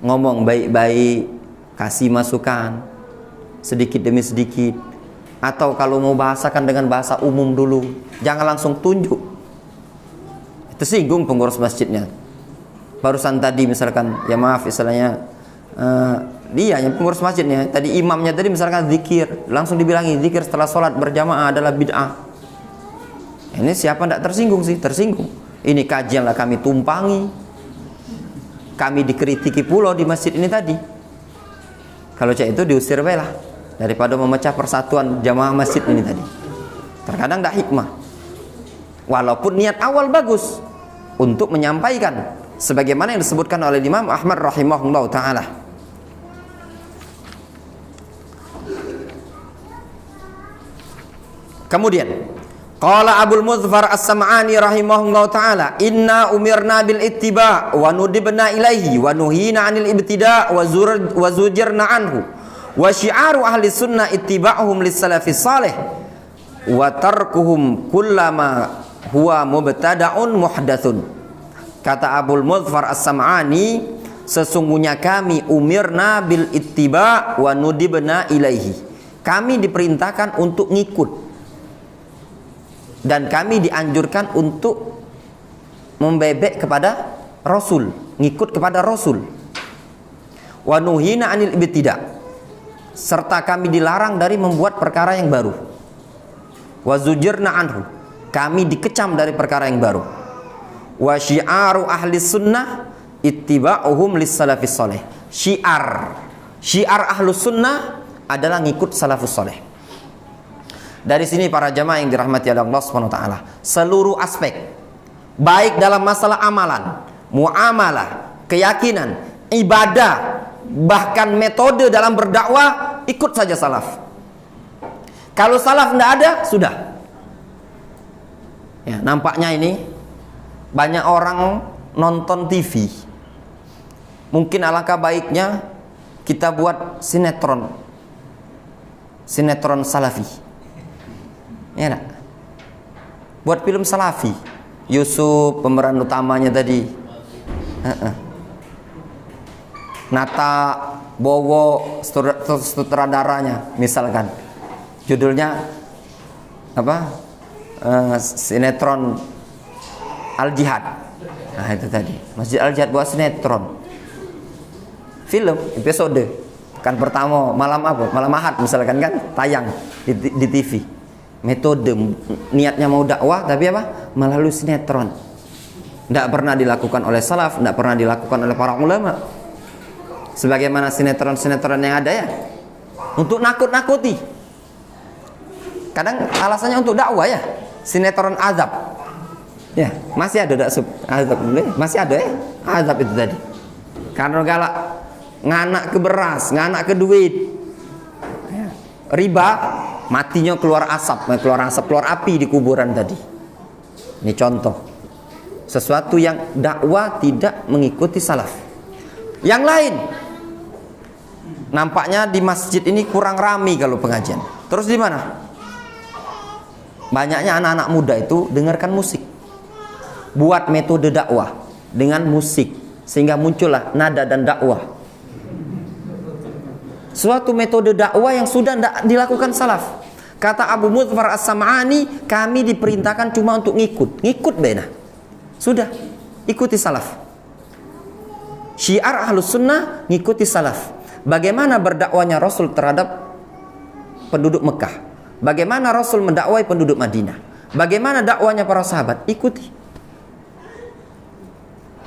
ngomong baik-baik, kasih masukan sedikit demi sedikit. Atau kalau mau bahasakan dengan bahasa umum dulu, jangan langsung tunjuk. Tersinggung pengurus masjidnya. Barusan tadi misalkan, ya maaf istilahnya, Dia yang pengurus masjidnya. Tadi imamnya tadi misalkan zikir, langsung dibilangi zikir setelah sholat berjamaah adalah bid'ah. Ini siapa tidak tersinggung sih? Tersinggung. Ini kajian lah kami tumpangi, kami dikritiki pula di masjid ini tadi. Kalau cak itu diusir lah, daripada memecah persatuan jamaah masjid ini tadi. Terkadang tidak hikmah. Walaupun niat awal bagus untuk menyampaikan, sebagaimana yang disebutkan oleh Imam Ahmad rahimahullah ta'ala. Kemudian qala Abul Mudhfar As-Sam'ani rahimahullah ta'ala, inna umirna bil ittiba' wa nudibna ilaihi wa nuhina 'anil ibtida' wa zujirna anhu wa syi'aru ahli sunnah ittiba'uhum lis salafis salih wa tarkuhum kullama huwa mubtada'un muhdatsun. Kata Abul Mudhfar As-Sam'ani, sesungguhnya kami umirna bil ittiba' wa nudibna ilaihi, kami diperintahkan untuk ngikut dan kami dianjurkan untuk membebek kepada Rasul, ngikut kepada Rasul. Wa nuhina 'anil ibtida', serta kami dilarang dari membuat perkara yang baru. Wa zujirna anhu, kami dikecam dari perkara yang baru. Wa syi'aru ahli sunnah ittiba'uhum lis salafis salih. Syiar ahlus sunnah adalah ngikut salafus salih. Dari sini para jamaah yang dirahmati oleh Allah Subhanahu wa taala, seluruh aspek baik dalam masalah amalan, muamalah, keyakinan, ibadah, bahkan metode dalam berdakwah, ikut saja salaf. Kalau salaf tidak ada, sudah. Ya, nampaknya ini banyak orang nonton TV. Mungkin alangkah baiknya kita buat sinetron salafi. Ya nak? Buat film salafi. Yusuf pemeran utamanya tadi. Nata Bowo sutradaranya misalkan. Judulnya apa? Sinetron Al-Jihad. Nah itu tadi. Masjid Al-Jihad buat sinetron. Film episode. Kan pertama malam apa? Malam Ahad misalkan kan tayang di TV. Metode niatnya mau dakwah tapi apa? Melalui sinetron. Tidak pernah dilakukan oleh salaf, tidak pernah dilakukan oleh para ulama. Sebagaimana sinetron-sinetron yang ada ya, untuk nakut-nakuti. Kadang alasannya untuk dakwah ya. Sinetron azab. Ya, masih ada azab masih ada ya? Azab itu tadi. Karena galak nganak ke beras, nganak ke duit. Riba, matinya keluar asap, keluar api di kuburan tadi. Ini contoh sesuatu yang dakwah tidak mengikuti salaf. Yang lain, nampaknya di masjid ini kurang ramai kalau pengajian. Terus di mana? Banyaknya anak-anak muda itu dengarkan musik. Buat metode dakwah dengan musik sehingga muncullah nada dan dakwah. Suatu metode dakwah yang sudah tidak dilakukan salaf. Kata Abu Mudhfar As-Sam'ani, kami diperintahkan cuma untuk ngikut bena. Sudah, ikuti salaf. Syiar ahlus sunnah, ngikuti salaf. Bagaimana berdakwahnya Rasul terhadap penduduk Mekah? Bagaimana Rasul mendakwai penduduk Madinah? Bagaimana dakwahnya para sahabat? Ikuti.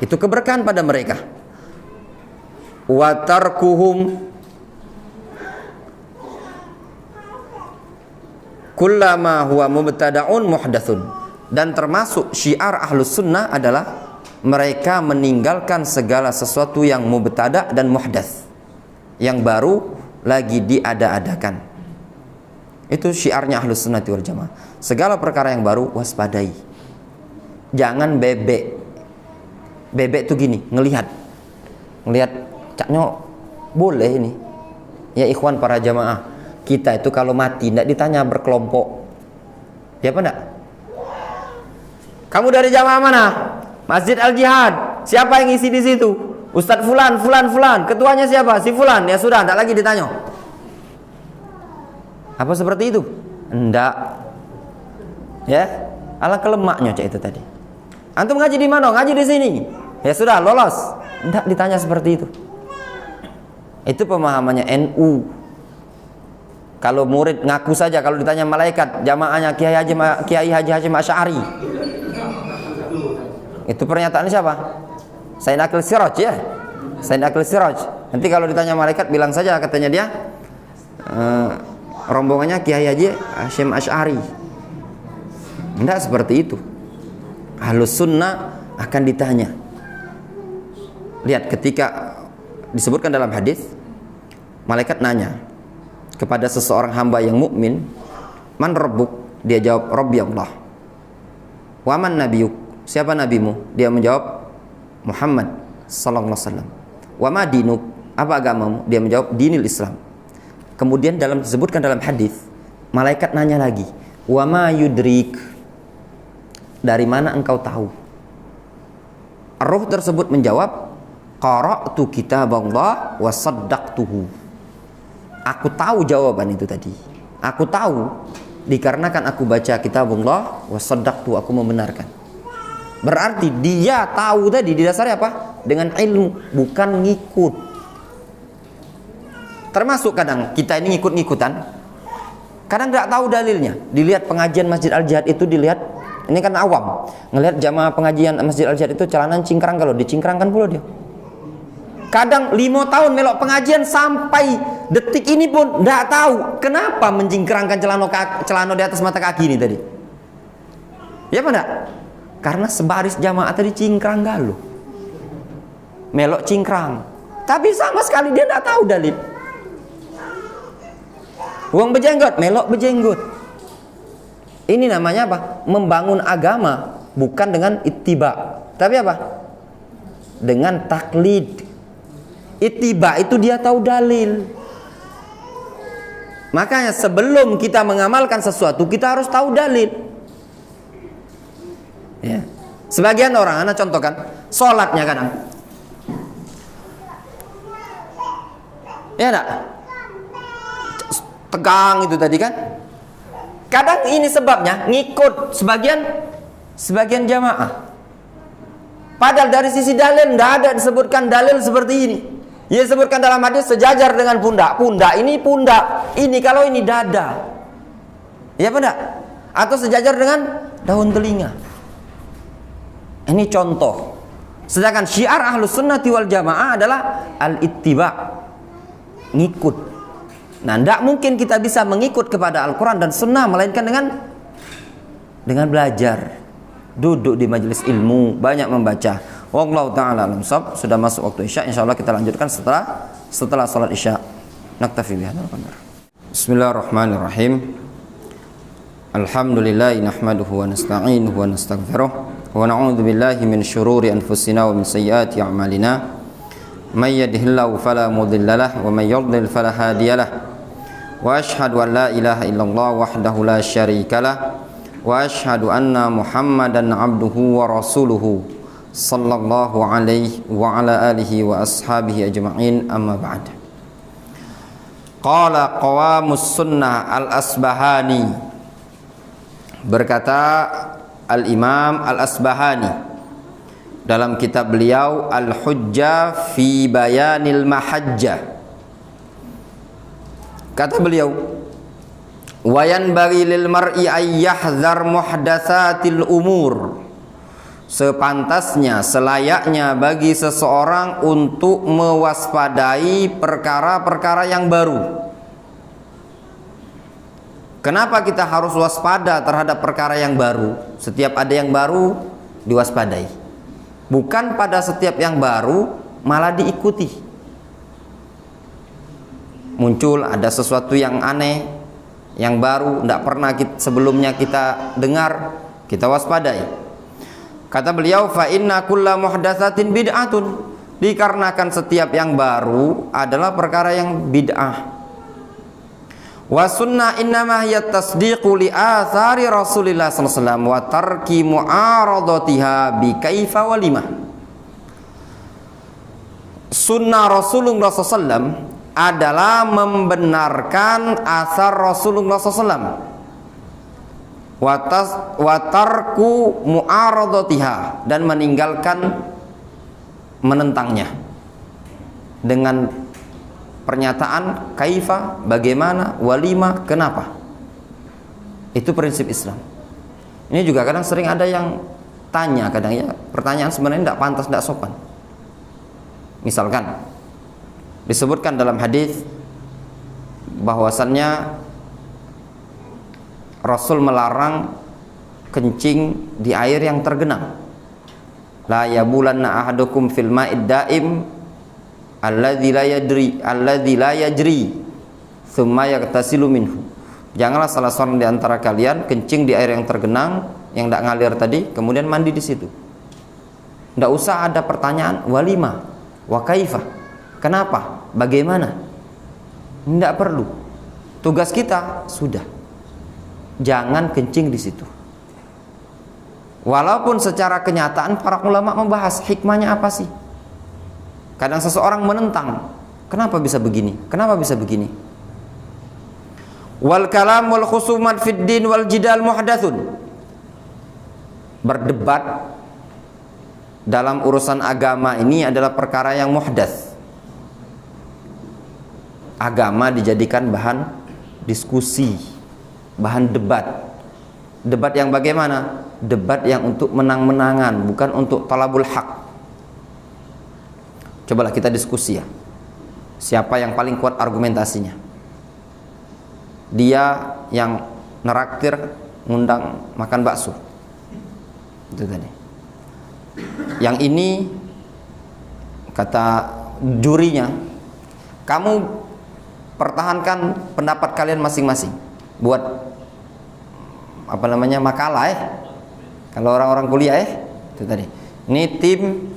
Itu keberkahan pada mereka. Wa tarkuhum kullama huwa mubtada'un muhdatsun. Dan termasuk syiar ahlus sunnah adalah mereka meninggalkan segala sesuatu yang mubtada' dan muhdats, yang baru lagi diada-adakan. Itu syiarnya ahlus sunnah wal jamaah. Segala perkara yang baru waspadai. Jangan bebek. Bebek tuh gini, ngelihat caknya boleh ini. Ya ikhwan para jamaah, kita itu kalau mati tidak ditanya berkelompok. Ya apa enggak? Kamu dari jamaah mana? Masjid Al-Jihad. Siapa yang ngisi di situ? Ustadz fulan. Ketuanya siapa? Si fulan. Ya sudah, tidak lagi ditanya. Apa seperti itu? Enggak. Ya, alangkah lemaknya cak itu tadi. Antum ngaji di mana? Ngaji di sini. Ya sudah, lolos. Enggak ditanya seperti itu. Itu pemahamannya NU. Kalau murid ngaku saja, kalau ditanya malaikat, jamaahnya Kiai Haji Hasyim Asy'ari. Itu pernyataan siapa? Said Akil Siraj ya. Said Akil Siraj. Nanti kalau ditanya malaikat bilang saja, katanya dia rombongannya Kiai Haji Hasyim Asy'ari. Tidak seperti itu. Ahlus sunnah akan ditanya. Lihat ketika disebutkan dalam hadis, malaikat nanya kepada seseorang hamba yang mukmin, "Man rabbuk?" Dia jawab, "Rabbi Allah." "Wa man nabiyuk?" Siapa nabimu? Dia menjawab, "Muhammad sallallahu alaihi wasallam." "Wa ma dinuk?" Apa agamamu? Dia menjawab, "Dinil Islam." Kemudian disebutkan dalam hadis, malaikat nanya lagi, "Wa ma yudrik?" Dari mana engkau tahu? Ruh tersebut menjawab, "Qara'tu kitaballah wa saddaqtuhu." Aku tahu jawaban itu tadi. Aku tahu dikarenakan aku baca kitabullah wa saddaqtu, aku membenarkan. Berarti dia tahu tadi didasari apa? Dengan ilmu, bukan ngikut. Termasuk kadang kita ini ngikut-ngikutan, kadang nggak tahu dalilnya. Dilihat pengajian Masjid Al-Jihad itu, dilihat, ini kan awam, ngelihat jamaah pengajian Masjid Al-Jihad itu celana cingkrang, kalau dicingkrangkan pula dia. Kadang 5 tahun melok pengajian sampai detik ini pun tidak tahu kenapa mencingkrangkan celana di atas mata kaki ini tadi. Ya apa enggak? Karena sebaris jamaah tadi cingkrang galuh, melok cingkrang, tapi sama sekali dia tidak tahu dalil. Wong bejenggot, melok bejenggot. Ini namanya apa? Membangun agama bukan dengan ittiba, tapi apa? Dengan taklid. Ittiba itu dia tahu dalil. Makanya sebelum kita mengamalkan sesuatu, kita harus tahu dalil. Ya. Sebagian orang, anak contohkan, sholatnya kadang, ya enggak? Tegang itu tadi kan. Kadang ini sebabnya ngikut sebagian jamaah. Padahal dari sisi dalil tidak ada disebutkan dalil seperti ini. Ia sebutkan dalam hadis sejajar dengan pundak. Pundak ini pundak. Ini kalau ini dada. Ya benar? Atau sejajar dengan daun telinga. Ini contoh. Sedangkan syiar Ahlus Sunnati wal Jamaah adalah al-ittiba. Ngikut. Nah, tidak mungkin kita bisa mengikut kepada Al-Quran dan Sunnah melainkan dengan belajar, duduk di majelis ilmu, banyak membaca. Wallahu ta'ala alam shawab. Sudah masuk waktu Isya, insyaallah kita lanjutkan setelah salat Isya. Naktafi bihadzal qadar. Bismillahirrahmanirrahim. Alhamdulillah nahmaduhu wa nasta'inuhu wa nastaghfiruh wa na'udzu billahi min syururi anfusina wa min sayyiati a'malina. May yahdihillahu fala mudilla lahu wa may yudlil fala hadiya lahu. Wa asyhadu an la ilaha illallah wahdahu la syarika lahu wa asyhadu anna Muhammadan abduhu wa rasuluhu sallallahu alaihi wa ala alihi wa ashabihi ajma'in, amma ba'd. Qala qawamus sunnah al-Asbahani, berkata al-Imam al-Asbahani dalam kitab beliau Al-Hujjah fi Bayanil Mahajjah. Kata beliau, wa yanbaghi lil mar'i ay yahdzar muhdatsatil umur. Sepantasnya, selayaknya bagi seseorang untuk mewaspadai perkara-perkara yang baru. Kenapa kita harus waspada terhadap perkara yang baru? Setiap ada yang baru diwaspadai. Bukan pada setiap yang baru malah diikuti. Muncul ada sesuatu yang aneh, yang baru, tidak pernah sebelumnya kita dengar, kita waspadai. Kata beliau, fa inna kulla muhdatsatin bid'atun, dikarenakan setiap yang baru adalah perkara yang bid'ah. Wa sunnah innama hiya tasdiqu li athari Rasulillah sallallahu alaihi wasallam wa tarki mu'aradatiha bi kaifa wa lima. Sunnah Rasulullah sallallahu alaihi wasallam adalah membenarkan asar Rasulullah sallallahu alaihi wasallam wa tarku mu'aradatiha, dan meninggalkan menentangnya dengan pernyataan kaifa, bagaimana, walima, kenapa. Itu prinsip Islam. Ini juga kadang sering ada yang tanya, kadang ya pertanyaan sebenarnya tidak pantas, tidak sopan. Misalkan disebutkan dalam hadis bahwasannya Rasul melarang kencing di air yang tergenang. La yabulanna ahadukum fil ma'id daim alladzi la yajri thumma yaghtasilu minhu. Janganlah salah seorang di antara kalian kencing di air yang tergenang, yang tidak ngalir tadi, kemudian mandi di situ. Tidak usah ada pertanyaan walima, wa kaifa, kenapa, bagaimana. Tidak perlu. Tugas kita sudah, jangan kencing di situ. Walaupun secara kenyataan para ulama membahas hikmahnya apa sih. Kadang seseorang menentang, kenapa bisa begini, kenapa bisa begini. Wal kalam wal khusumat fid din wal jidal muhdatsun. Berdebat dalam urusan agama ini adalah perkara yang muhdats. Agama dijadikan bahan diskusi, bahan debat. Debat yang bagaimana? Debat yang untuk menang-menangan, bukan untuk talabul haq. Cobalah kita diskusi ya. Siapa yang paling kuat argumentasinya? Dia yang neraktir, ngundang makan bakso. Itu tadi. Yang ini kata jurinya, kamu pertahankan pendapat kalian masing-masing. Buat apa namanya, makalah kalau orang-orang kuliah itu tadi. Ini tim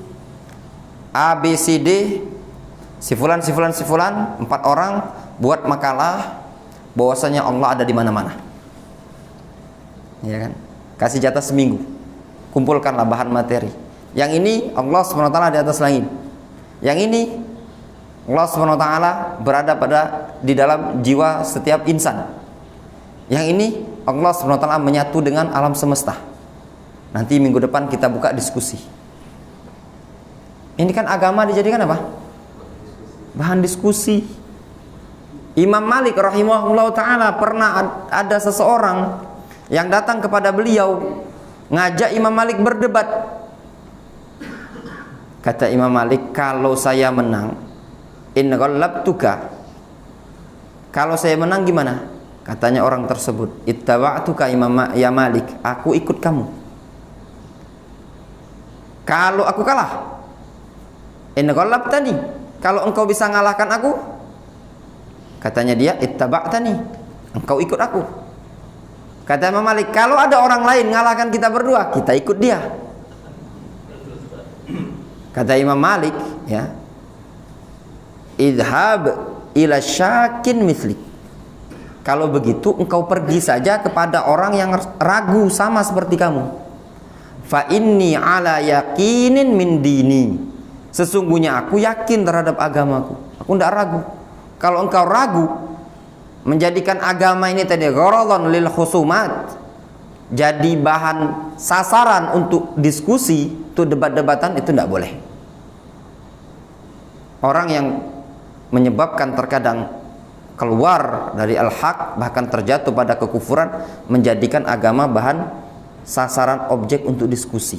A, B, C, D, si fulan 4 orang buat makalah bahwasanya Allah ada di mana-mana. Ya kan? Kasih jatah seminggu. Kumpulkanlah bahan materi. Yang ini Allah SWT di atas langit. Yang ini Allah SWT berada di dalam jiwa setiap insan. Yang ini Allah SWT menyatu dengan alam semesta. Nanti minggu depan kita buka diskusi. Ini kan agama dijadikan apa? Bahan diskusi. Imam Malik rahimahullah ta'ala pernah ada seseorang yang datang kepada beliau, ngajak Imam Malik berdebat. Kata Imam Malik, kalau saya menang, in ghallabtuka, kalau saya menang gimana? Katanya orang tersebut, ittaba'tuka ya Malik, aku ikut kamu. Kalau aku kalah, in ghallabtani, kalau engkau bisa ngalahkan aku, katanya dia, ittaba'tani, engkau ikut aku. Kata Imam Malik, kalau ada orang lain ngalahkan kita berdua, kita ikut dia. Kata Imam Malik, ya, idhab ila syakin mislik. Kalau begitu engkau pergi saja kepada orang yang ragu sama seperti kamu. Fa inni ala yakinin min dini. Sesungguhnya aku yakin terhadap agamaku. Aku tidak ragu. Kalau engkau ragu, menjadikan agama ini tadi gharadhan lil khusumat, jadi bahan sasaran untuk diskusi, itu debat-debatan, itu tidak boleh. Orang yang menyebabkan terkadang keluar dari al-haq, bahkan terjatuh pada kekufuran, menjadikan agama bahan sasaran objek untuk diskusi.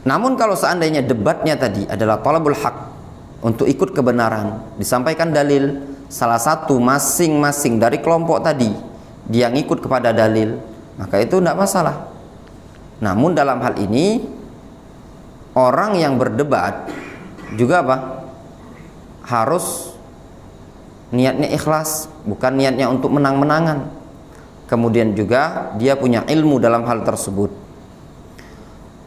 Namun kalau seandainya debatnya tadi adalah talabul haq, untuk ikut kebenaran, disampaikan dalil, salah satu masing-masing dari kelompok tadi dia ngikut kepada dalil, maka itu tidak masalah. Namun dalam hal ini orang yang berdebat juga apa? Harus niatnya ikhlas, bukan niatnya untuk menang-menangan. Kemudian juga dia punya ilmu dalam hal tersebut.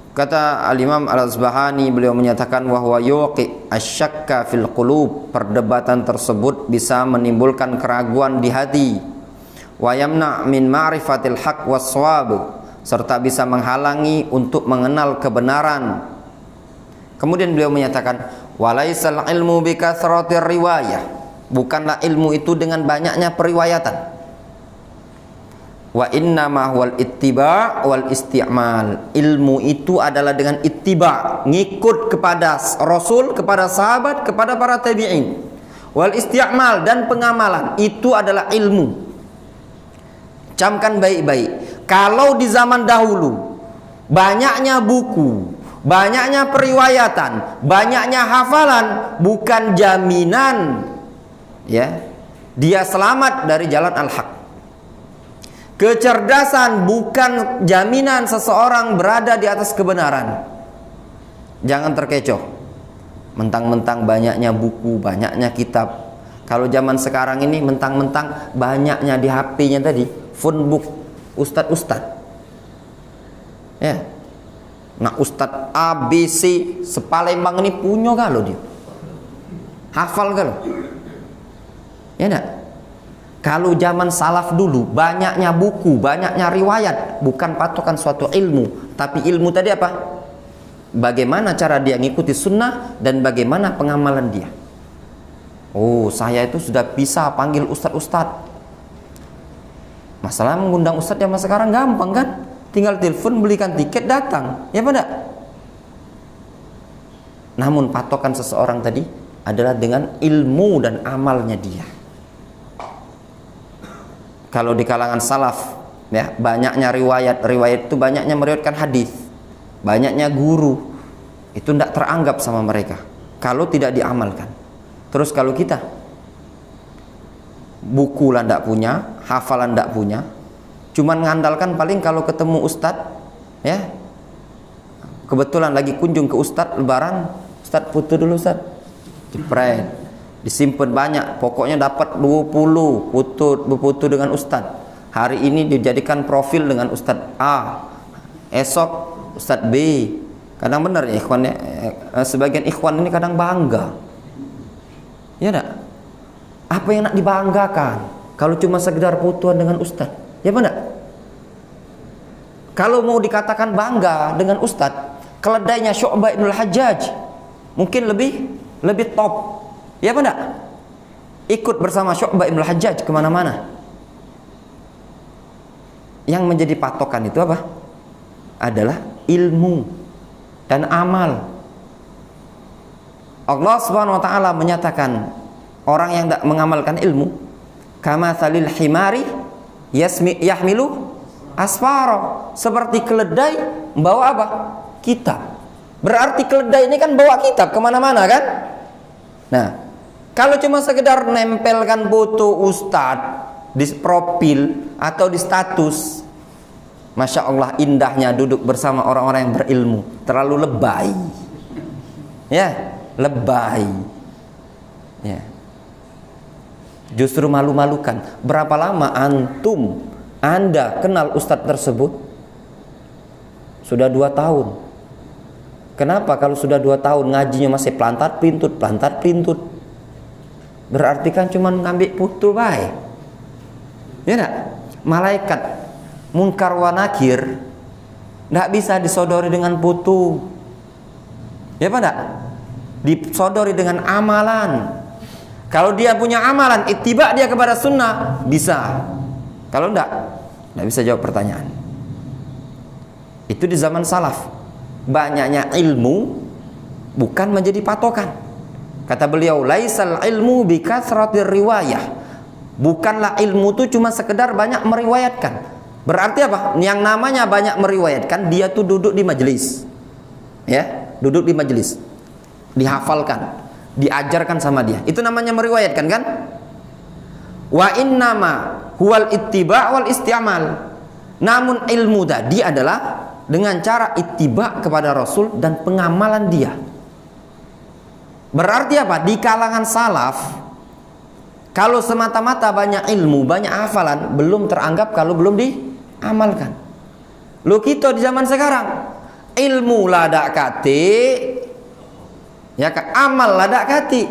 Kata Al-Imam Al-Asbahani, beliau menyatakan bahwa yuqi asyakka fil qulub, perdebatan tersebut bisa menimbulkan keraguan di hati. Wa yamna min ma'rifatil haq was shawab, serta bisa menghalangi untuk mengenal kebenaran. Kemudian beliau menyatakan walaisal ilmu bi kathratir riwayah, bukanlah ilmu itu dengan banyaknya periwayatan. Wa innama huwal ittiba' wal isti'mal. Ilmu itu adalah dengan ittiba', ngikut kepada Rasul, kepada sahabat, kepada para tabi'in. Wal isti'mal, dan pengamalan itu adalah ilmu. Camkan baik-baik. Kalau di zaman dahulu banyaknya buku, banyaknya periwayatan, banyaknya hafalan, bukan jaminan ya dia selamat dari jalan al-haq. Kecerdasan bukan jaminan seseorang berada di atas kebenaran. Jangan terkecoh. Mentang-mentang banyaknya buku, banyaknya kitab. Kalau zaman sekarang ini mentang-mentang banyaknya di HP-nya tadi, phone book, ustadz-ustadz. Ya. Nah, ustadz A, B, C, sepalembang ini punya kalau dia. Hafal kalau. Ya enggak? Kalau zaman salaf dulu banyaknya buku, banyaknya riwayat, bukan patokan suatu ilmu, tapi ilmu tadi apa? Bagaimana cara dia ngikuti sunnah dan bagaimana pengamalan dia. Oh, saya itu sudah bisa panggil ustadz-ustadz. Masalah mengundang ustadz zaman sekarang gampang kan? Tinggal telepon, belikan tiket, datang. Ya pada. Namun patokan seseorang tadi adalah dengan ilmu dan amalnya dia. Kalau di kalangan salaf ya, banyaknya riwayat itu banyaknya meriwayatkan hadis, banyaknya guru, itu tidak teranggap sama mereka kalau tidak diamalkan. Terus kalau kita buku lah tidak punya, hafalan tidak punya, cuman ngandalkan paling kalau ketemu ustadz ya, kebetulan lagi kunjung ke ustadz lebaran, ustadz foto dulu ustadz, jepret, disimpan banyak, pokoknya dapat 20 foto dengan ustadz. Hari ini dijadikan profil dengan ustadz A, esok ustadz B. Kadang benar ya ikhwan ya, sebagian ikhwan ini kadang bangga. Ya enggak? Apa yang nak dibanggakan kalau cuma sekedar fotoan dengan ustadz? Ya enggak? Kalau mau dikatakan bangga dengan ustadz, keledainya Syu'bah ibn al-Hajjaj mungkin lebih top. Ya apa enggak? Ikut bersama Syu'bah ibn al-Hajjaj kemana-mana. Yang menjadi patokan itu apa? Adalah ilmu dan amal. Allah Subhanahu wa taala menyatakan orang yang tidak mengamalkan ilmu kama salil himari yahmilu asfara, seperti keledai membawa apa? Kitab. Berarti keledai ini kan bawa kitab kemana-mana kan? Nah, kalau cuma sekedar nempelkan foto ustadz di profil atau di status, Masya Allah indahnya duduk bersama orang-orang yang berilmu, terlalu lebay. Ya, lebay. Ya. Justru malu-malukan. Berapa lama Anda kenal ustadz tersebut? Sudah 2 tahun. Kenapa kalau sudah 2 tahun ngajinya masih plantar pelintut? Berarti kan cuma ngambil foto baik. Ya enggak? Malaikat munkar wa nakir enggak bisa disodori dengan foto. Ya apa enggak? Disodori dengan amalan. Kalau dia punya amalan, ittiba dia kepada sunnah, bisa. Kalau enggak bisa jawab pertanyaan. Itu di zaman salaf. Banyaknya ilmu bukan menjadi patokan. Kata beliau, laisal ilmu bikathratir riwayah. Bukanlah ilmu itu cuma sekedar banyak meriwayatkan. Berarti apa? Yang namanya banyak meriwayatkan, dia tuh duduk di majelis. Ya, duduk di majelis. Dihafalkan, diajarkan sama dia. Itu namanya meriwayatkan kan? Wa innama huwal ittiba' wal isti'mal. Namun ilmu tadi adalah dengan cara ittiba kepada Rasul dan pengamalan dia. Berarti apa? Di kalangan salaf, kalau semata-mata banyak ilmu, banyak hafalan, belum teranggap kalau belum diamalkan. Lo kita di zaman sekarang, ilmu ladak kati, ya kan? Amal ladak kati.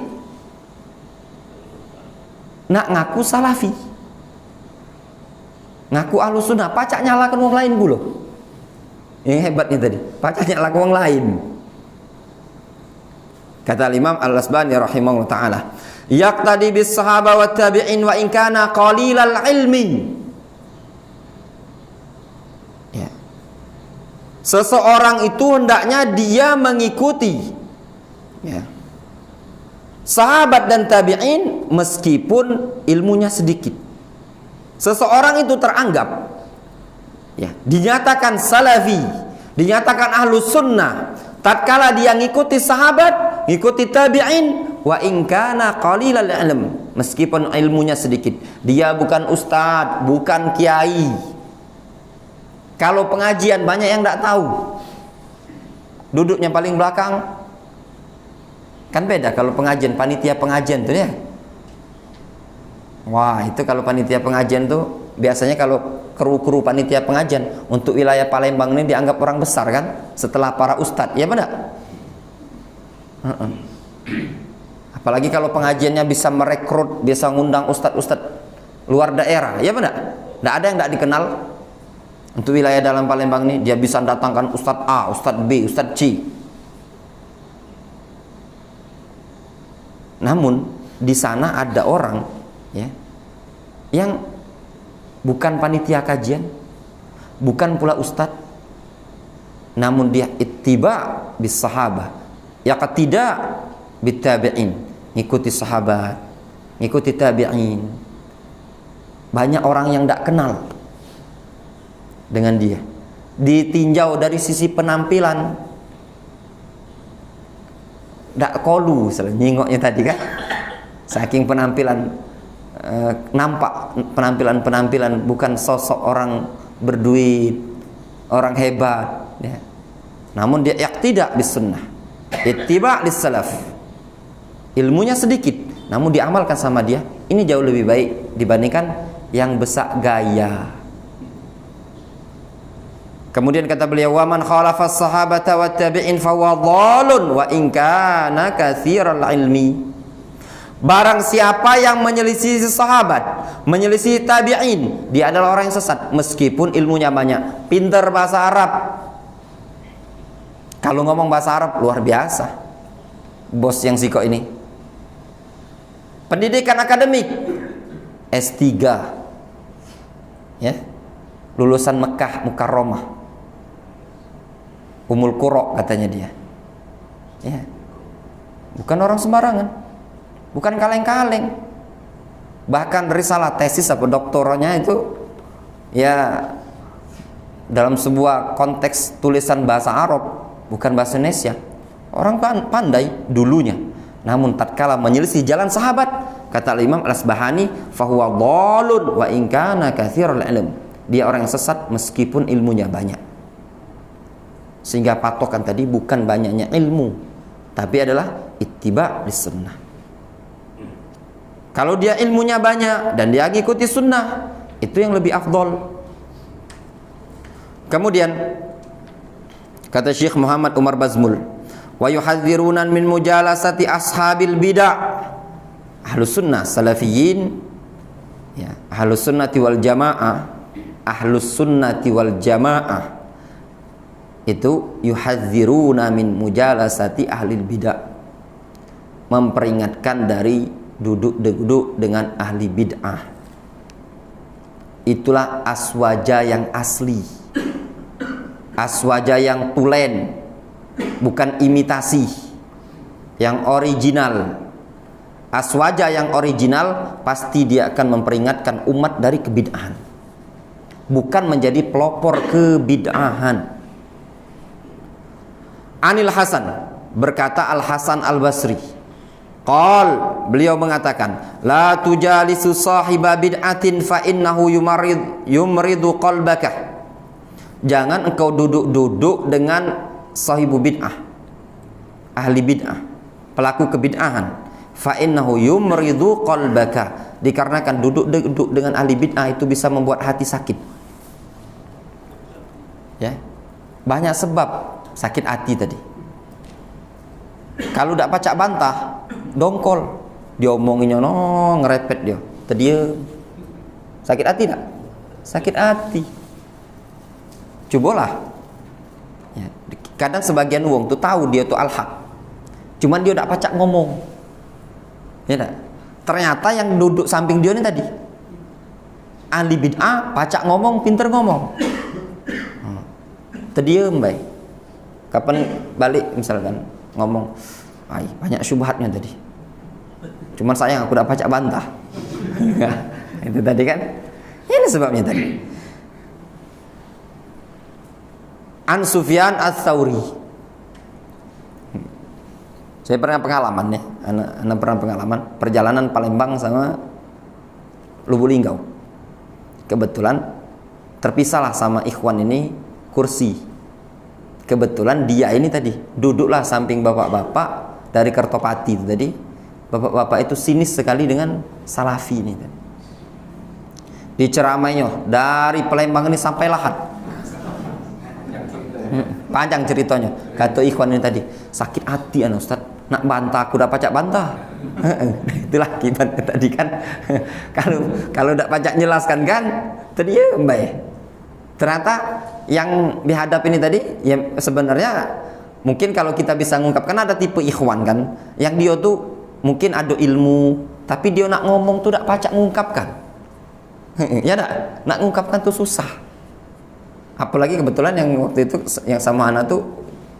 Nak ngaku salafi, ngaku ahlus sunnah, pacak nyalakan orang lain dulu. Yang hebatnya tadi, pacaknya laku orang lain. Kata Imam Al-Asbani rahimahullah ta'ala, yaqtadi bis sahaba wa tabi'in wa in kana qalilal ilmi. Seseorang itu hendaknya dia mengikuti ya, sahabat dan tabi'in meskipun ilmunya sedikit. Seseorang itu teranggap ya, dinyatakan salafi, dinyatakan ahlus sunnah tatkala dia ngikuti sahabat, ngikuti tabi'in, wa in kana qalilal ilm, meskipun ilmunya sedikit. Dia bukan ustadz, bukan kiai. Kalau pengajian banyak yang tidak tahu, duduknya paling belakang. Kan beda kalau pengajian, panitia pengajian tuh ya. Wah, itu kalau panitia pengajian tuh biasanya kalau kru-kru panitia pengajian untuk wilayah Palembang ini dianggap orang besar kan, setelah para ustadz, ya benar? Apalagi kalau pengajiannya bisa merekrut, bisa ngundang ustadz-ustadz luar daerah, ya benar? Tidak ada yang tidak dikenal. Untuk wilayah dalam Palembang ini dia bisa datangkan ustadz A, ustadz B, ustadz C. Namun di sana ada orang ya, yang bukan panitia kajian, bukan pula ustadz, namun dia ittiba bis sahabah, ya ketidak bit tabi'in, ngikuti sahabat, ngikuti tabi'in. Banyak orang yang tidak kenal dengan dia, ditinjau dari sisi penampilan, tidak kolu, nyingoknya tadi kan, saking penampilan nampak penampilan bukan sosok orang berduit, orang hebat ya. Namun dia tidak bis sunnah, ittiba lis salaf, ilmunya sedikit namun diamalkan sama dia. Ini jauh lebih baik dibandingkan yang besak gaya. Kemudian kata beliau, wa man khalafas sahabata wat tabi'in fa huwa dhalun wa in kana katsiral ilmi. Barang siapa yang menyelisih sahabat, menyelisih tabi'in, dia adalah orang yang sesat meskipun ilmunya banyak. Pintar bahasa Arab, kalau ngomong bahasa Arab luar biasa bos yang siko ini. Pendidikan akademik S3 ya, lulusan Mekah Mukarramah, Umul Qura katanya dia ya. Bukan orang sembarangan, bukan kaleng-kaleng. Bahkan risalah tesis atau doktoranya itu ya dalam sebuah konteks tulisan bahasa Arab, bukan bahasa Indonesia. Orang pandai dulunya, namun tatkala menyelisih jalan sahabat, kata Imam Al-Asbahani, fahuwa dhalun wa in kana katsirul ilm. Dia orang yang sesat meskipun ilmunya banyak. Sehingga patokan tadi bukan banyaknya ilmu, tapi adalah ittiba lis sunnah. Kalau dia ilmunya banyak dan dia ikuti sunnah, itu yang lebih afdol. Kemudian kata Syekh Muhammad Umar Bazmul, wa yuhadziruna min mujalasati ashabil bid'ah. Ahlus sunnah salafiyin ya, ahlus sunnati wal jamaah, ahlus sunnati wal jamaah itu yuhadziruna min mujalasati ahlil bid'ah, memperingatkan dari duduk-duduk dengan ahli bid'ah. Itulah aswaja yang asli, aswaja yang tulen, bukan imitasi, yang original. Aswaja yang original pasti dia akan memperingatkan umat dari kebid'ahan, bukan menjadi pelopor kebid'ahan. Anil Hasan, berkata Al Hasan Al Basri, qal, beliau mengatakan, la tujalisu sahiba bid'atin fa innahu yumridu qalbaka. Jangan engkau duduk-duduk dengan sahibu bid'ah, ahli bid'ah, pelaku kebid'ahan. Fa innahu yumridu qalbaka, dikarenakan duduk-duduk dengan ahli bid'ah itu bisa membuat hati sakit. Ya, banyak sebab sakit hati tadi. Kalau tidak pacak bantah, dongkol, dia omonginnya ngerepet dia, terdiam. Sakit hati tak? Sakit hati. Cobalah ya, kadang sebagian wong tuh tahu dia tuh al-haq, cuman dia tidak pacak ngomong ya tak? Ternyata yang duduk samping dia ini tadi ahli bid'ah, pacak ngomong, pinter ngomong. terdiam baik. Kapan balik misalkan ngomong, "Ay, banyak syubhatnya tadi. Cuman sayang aku udah pacak bantah." Itu tadi kan. Ini sebabnya tadi. An Sufyan Ats-Tsauri. Saya pernah pengalaman nih, anak pernah pengalaman perjalanan Palembang sama Lubuk Linggau. Kebetulan terpisahlah sama ikhwan ini kursi. Kebetulan dia ini tadi duduklah samping bapak-bapak dari Kertopati itu tadi. Bapak-bapak itu sinis sekali dengan Salafi ini tadi. Diceramainya dari Palembang ini sampai Lahat. Panjang ceritanya. Kata ikhwan ini tadi, sakit hati Ustaz, nak bantah aku udah pacak bantah. Itulah akibatnya tadi kan. Kalau udah pacak jelaskan kan, tadi ya mbak. Ternyata yang dihadap ini tadi, ya sebenarnya mungkin kalau kita bisa mengungkapkan ada tipe ikhwan kan, yang dia tuh mungkin ada ilmu, tapi dia nak ngomong tuh tak pacak mengungkapkan. Ya nak mengungkapkan tuh susah. Apalagi kebetulan yang waktu itu yang sama anak tuh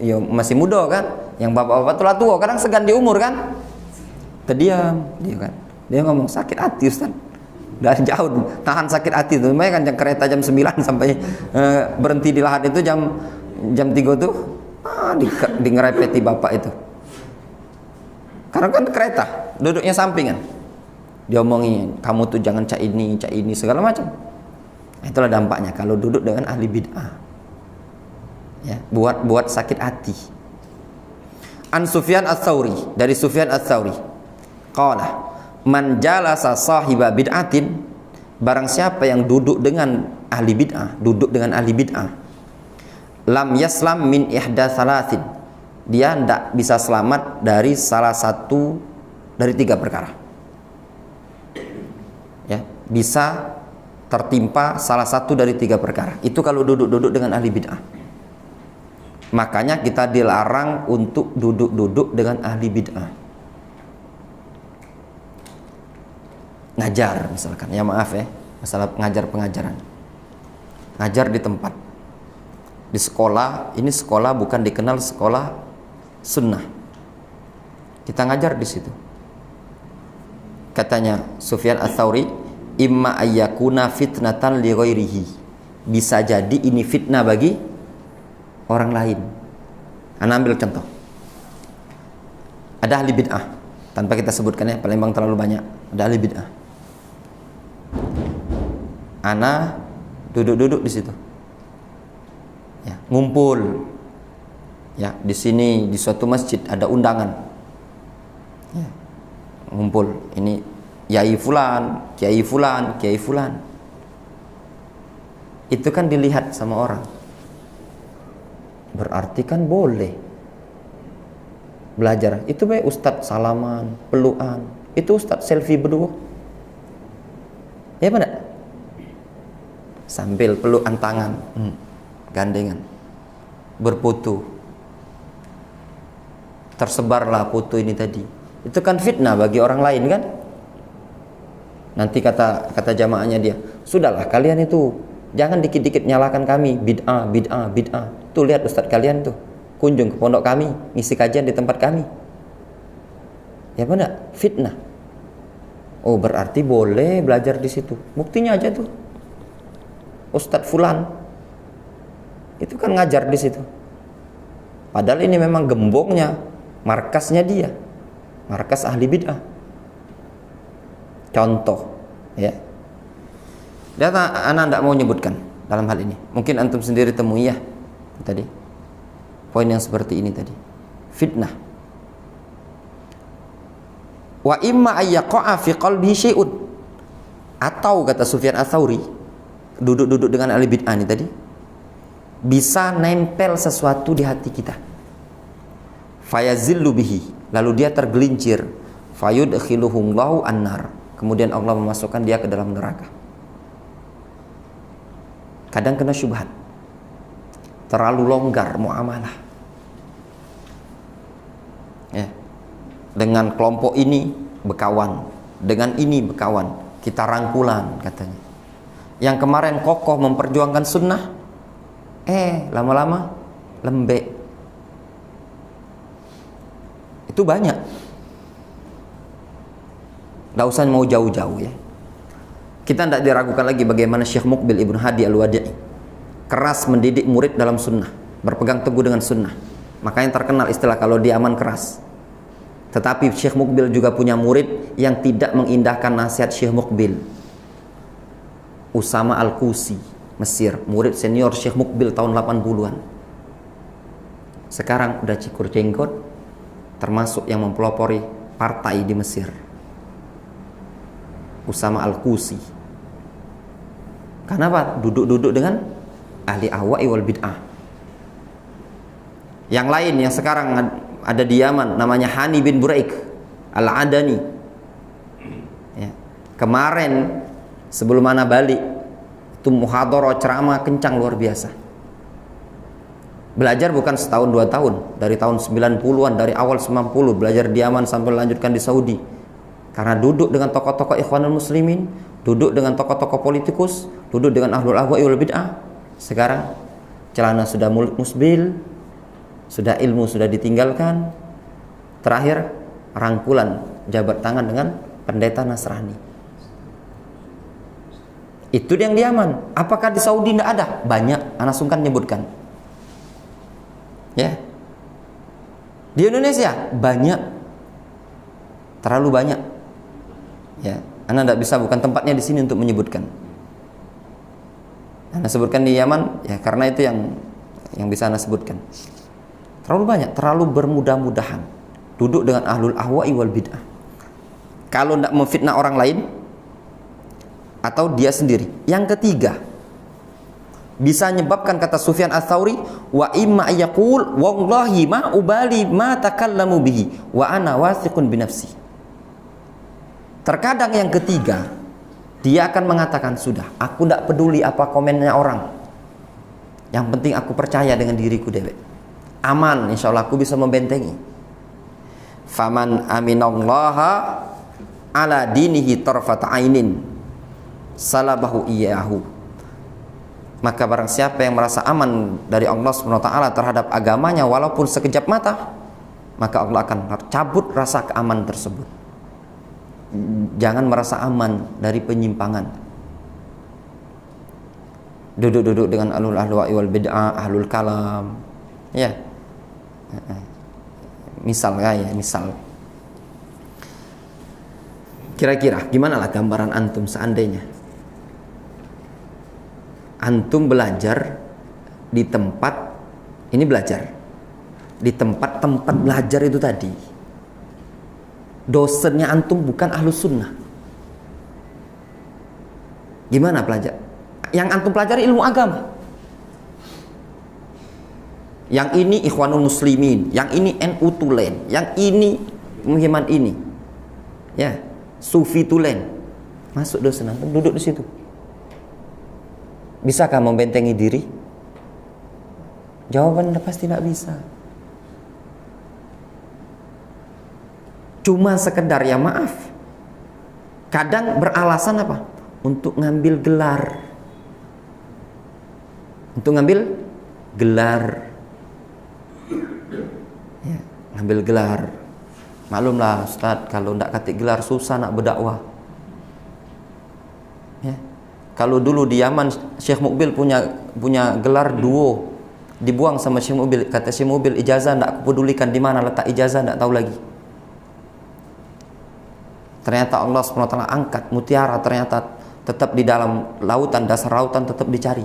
ya masih muda kan, yang bapak-bapak tua kadang segan di umur kan, terdiam dia kan, dia ngomong sakit hati Ustaz, dari jauh tahan sakit hati tuh, makanya kan yang kereta jam 9 sampai berhenti di Lahat itu jam 3 tuh di ngerepeti bapak itu, karena kan kereta duduknya sampingan, dia omongin kamu tuh jangan cak ini segala macam. Itulah dampaknya kalau duduk dengan ahli bid'ah, ya, buat sakit hati. An Sufyan Ats-Tsauri, dari Sufyan Ats-Tsauri, qala man jalasa sahiba bid'atin, barang siapa yang duduk dengan ahli bid'ah, lam yaslam min ihda salatin, dia tidak bisa selamat dari salah satu dari 3 perkara, ya, bisa tertimpa salah satu dari 3 perkara. Itu kalau duduk dengan ahli bid'ah. Makanya kita dilarang untuk duduk dengan ahli bid'ah. Ngajar misalkan, ya maaf ya, masalah pengajaran. Ngajar di tempat, di sekolah, ini sekolah bukan dikenal sekolah sunnah. Kita ngajar di situ. Katanya Sufyan Ats-Tsauri, imma ayyakuna fitnatan li ghairihi, bisa jadi ini fitnah bagi orang lain. Ana ambil contoh, ada ahli bid'ah, tanpa kita sebutkan ya, Palembang terlalu banyak, ada ahli bid'ah. Ana duduk di situ, ya, ngumpul, ya, di sini di suatu masjid ada undangan, ya, ngumpul, ini Yai fulan, kiai fulan. Itu kan dilihat sama orang. Berarti kan boleh belajar. Itu baik ustadz salaman, pelukan. Itu ustadz selfie berdua. Ya benar? Sambil pelukan tangan, gandengan, berfoto. Tersebarlah foto ini tadi. Itu kan fitnah bagi orang lain kan? Nanti kata jamaahnya dia, sudahlah kalian itu jangan dikit-dikit nyalakan kami, bid'ah. Tuh lihat ustadz kalian tuh kunjung ke pondok kami, ngisi kajian di tempat kami. Ya benar, fitnah. Oh berarti boleh belajar di situ. Buktinya aja tuh, ustadz fulan itu kan ngajar di situ. Padahal ini memang gembongnya, markasnya dia, markas ahli bid'ah. Contoh, ya. Dan anak tidak mau menyebutkan dalam hal ini. Mungkin antum sendiri temui ya tadi. Poin yang seperti ini tadi. Fitnah. Wa imma ayyaqa'a fi qalbihi syai'un. Atau kata Sufyan Ats-Tsauri, duduk dengan ahli bid'ah ini tadi, bisa nempel sesuatu di hati kita. Fayazillu bihi, lalu dia tergelincir. Fayudkhiluhumullahu an-nar. Kemudian Allah memasukkan dia ke dalam neraka. Kadang kena syubhat, terlalu longgar muamalah, ya. Dengan kelompok ini berkawan, dengan ini berkawan, kita rangkulan katanya. Yang kemarin kokoh memperjuangkan sunnah, Lama-lama lembek. Itu banyak. Nggak usah mau jauh-jauh ya. Kita tidak diragukan lagi bagaimana Syekh Muqbil Ibn Hadi Al-Wadi'i keras mendidik murid dalam sunnah, berpegang teguh dengan sunnah. Makanya terkenal istilah kalau diaman keras. Tetapi Syekh Muqbil juga punya murid yang tidak mengindahkan nasihat Syekh Muqbil. Usama Al-Qusi, Mesir, murid senior Syekh Muqbil tahun 80-an. Sekarang udah cikur jenggot, termasuk yang mempelopori partai di Mesir. Usama Al-Qusi. Kenapa? Duduk-duduk dengan ahli ahwa'i wal bid'ah. Yang lain yang sekarang ada di Yaman namanya Hani bin Buraik Al-Adani ya. Kemarin sebelum ana balik itu muhadharah ceramah kencang luar biasa. Belajar bukan setahun 2 tahun, dari tahun 90-an, dari awal 90 belajar di Yaman sampai lanjutkan di Saudi. Karena duduk dengan tokoh-tokoh Ikhwanul Muslimin, duduk dengan tokoh-tokoh politikus, duduk dengan ahlul ahwa'i wal bid'ah. Sekarang celana sudah musbil, sudah ilmu sudah ditinggalkan. Terakhir rangkulan jabat tangan dengan pendeta Nasrani. Itu yang di Yaman. Apakah di Saudi tidak ada? Banyak. Ana sungkan menyebutkan. Ya. Di Indonesia banyak. Terlalu banyak. Ya, Ana tidak bisa, bukan tempatnya di sini untuk menyebutkan. Ana sebutkan di Yaman ya karena itu yang bisa Ana sebutkan. Terlalu banyak, terlalu bermudah-mudahan duduk dengan ahlul ahwa'i wal bid'ah. Kalau tidak memfitnah orang lain atau dia sendiri. Yang ketiga, bisa menyebabkan kata Sufyan Ats-Tsauri, wa imma yaqul wallahi ma ubali ma takallamu bihi wa ana wathiqun bi nafsi. Terkadang yang ketiga, dia akan mengatakan, sudah, aku tidak peduli apa komennya orang. Yang penting aku percaya dengan diriku dewek. Aman, insya Allah aku bisa membentengi. Faman aminallaha ala dinihi tarfata ainin salabahu iyahu. Maka barang siapa yang merasa aman dari Allah SWT terhadap agamanya walaupun sekejap mata, maka Allah akan cabut rasa keamanan tersebut. Jangan merasa aman dari penyimpangan. Duduk-duduk dengan ahlul ahwa'i wal bid'ah, ahlul kalam. Ya. Misal. Kira-kira gimana lah gambaran antum seandainya antum belajar di tempat ini, belajar di tempat belajar itu tadi, dosennya antum bukan ahlus sunnah. Gimana belajar? Yang antum pelajari ilmu agama. Yang ini Ikhwanul Muslimin, yang ini NU Tulen, yang ini penghiman ini, ya Sufi Tulen. Masuk dosen antum, duduk di situ. Bisakah membentengi diri? Jawaban pasti tidak bisa. Cuma sekedar ya maaf. Kadang beralasan apa? Untuk ngambil gelar. Untuk ngambil gelar. Ya, ngambil gelar. Maklumlah Ustaz, kalau tidak katik gelar susah nak berdakwah. Ya. Kalau dulu di Yaman Syekh Muqbil punya gelar duo, dibuang sama Syekh Muqbil. Kata Syekh Muqbil, ijazah tidak aku pedulikan di mana letak ijazah, tidak tahu lagi. Ternyata Allah SWT angkat mutiara, ternyata tetap di dalam lautan, dasar lautan tetap dicari.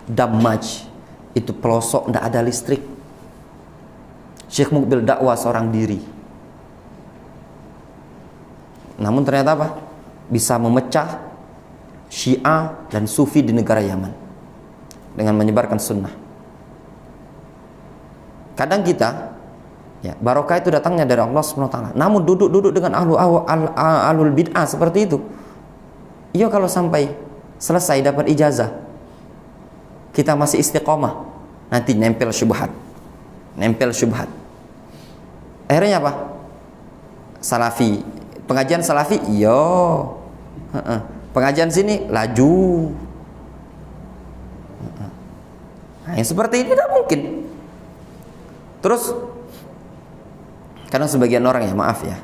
Damaj itu pelosok, tidak ada listrik. Syekh Muqbil dakwah seorang diri. Namun ternyata apa? Bisa memecah Syiah dan Sufi di negara Yaman dengan menyebarkan sunnah. Kadang kita, ya, barokah itu datangnya dari Allah SWT. Namun duduk-duduk dengan ahlul bid'ah seperti itu, iya, kalau sampai selesai dapat ijazah, kita masih istiqomah, nanti nempel syubhat. Akhirnya apa? Salafi, pengajian salafi, iya. Pengajian sini laju. Nah, yang seperti ini tidak mungkin. Terus kadang sebagian orang, ya maaf ya,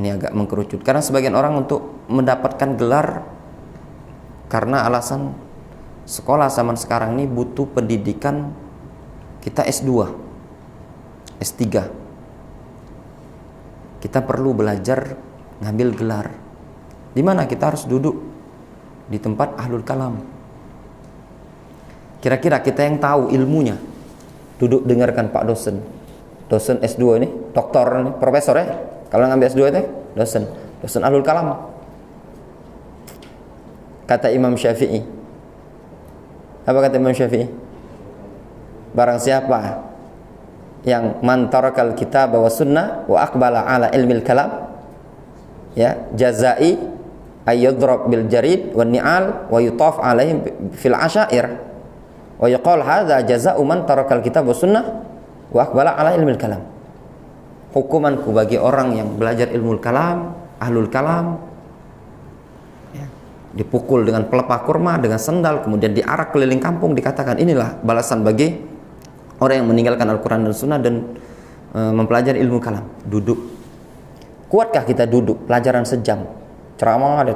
ini agak mengkerucut, kadang sebagian orang untuk mendapatkan gelar karena alasan sekolah zaman sekarang ini butuh pendidikan, kita S2, S3, kita perlu belajar ngambil gelar. Di mana kita harus duduk di tempat ahlul kalam. Kira-kira kita yang tahu ilmunya duduk dengarkan Pak dosen S2 ini, doktor ini, profesor ya. Kalau ngambil S2 itu dosen ahlul kalam. Kata Imam Syafi'i, apa kata Imam Syafi'i? Barang siapa yang man tarakal kitab wa sunnah wa aqbala ala ilmil kalam, ya, jazai ayyudrab bil jarid wan ni'al wa yutaf alaihim fil asyair wa yuqal hadza jaza'u man tarakal kitab wa sunnah wa aqbala ala ilmil kalam. Hukumanku bagi orang yang belajar ilmu kalam, ahlul kalam, ya, dipukul dengan pelepah kurma, dengan sendal, kemudian diarak keliling kampung, dikatakan inilah balasan bagi orang yang meninggalkan Al-Quran dan Sunnah dan mempelajari ilmu kalam. Duduk. Kuatkah kita duduk pelajaran sejam, ceramah,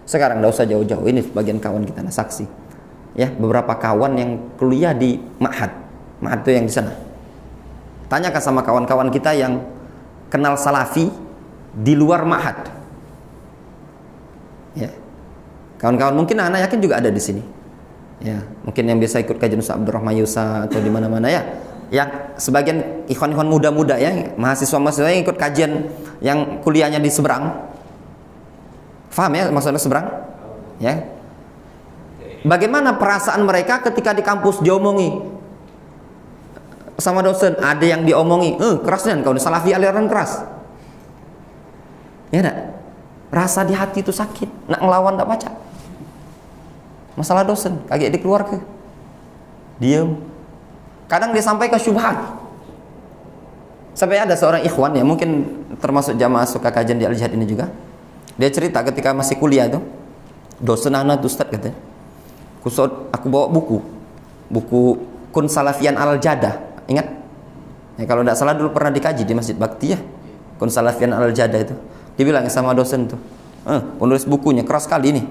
sekarang tidak usah jauh-jauh, ini sebagian kawan kita saksi, ya, beberapa kawan yang kuliah di Ma'had itu yang di sana. Tanyakan sama kawan-kawan kita yang kenal salafi di luar Ma'had, ya, kawan-kawan mungkin anak yakin juga ada di sini, ya, mungkin yang biasa ikut kajian Ustaz Abdurrahman Yusa atau di mana-mana, ya, yang sebagian ikhwan-ikhwan muda-muda ya, mahasiswa-mahasiswa yang ikut kajian yang kuliahnya di seberang, paham ya maksudnya seberang, ya, bagaimana perasaan mereka ketika di kampus diomongi sama dosen, ada yang diomongi, kerasnya kau salafi aliran keras, ya enggak? Rasa di hati itu sakit, nak ngelawan tak baca. Masalah dosen, kaget di keluarga, diam. Kadang dia sampaikan syubhat. Sampai ada seorang ikhwan, ya mungkin termasuk jamaah suka kajian di Al-Jihad ini juga, dia cerita ketika masih kuliah itu, dosen anak Ustaz katanya, aku bawa buku Kun Salafian Al-Jadah, ingat? Ya, kalau tidak salah dulu pernah dikaji di Masjid Bakti ya, Kun Salafian Al-Jadah itu. Dibilang sama dosen tuh, penulis bukunya keras sekali ini.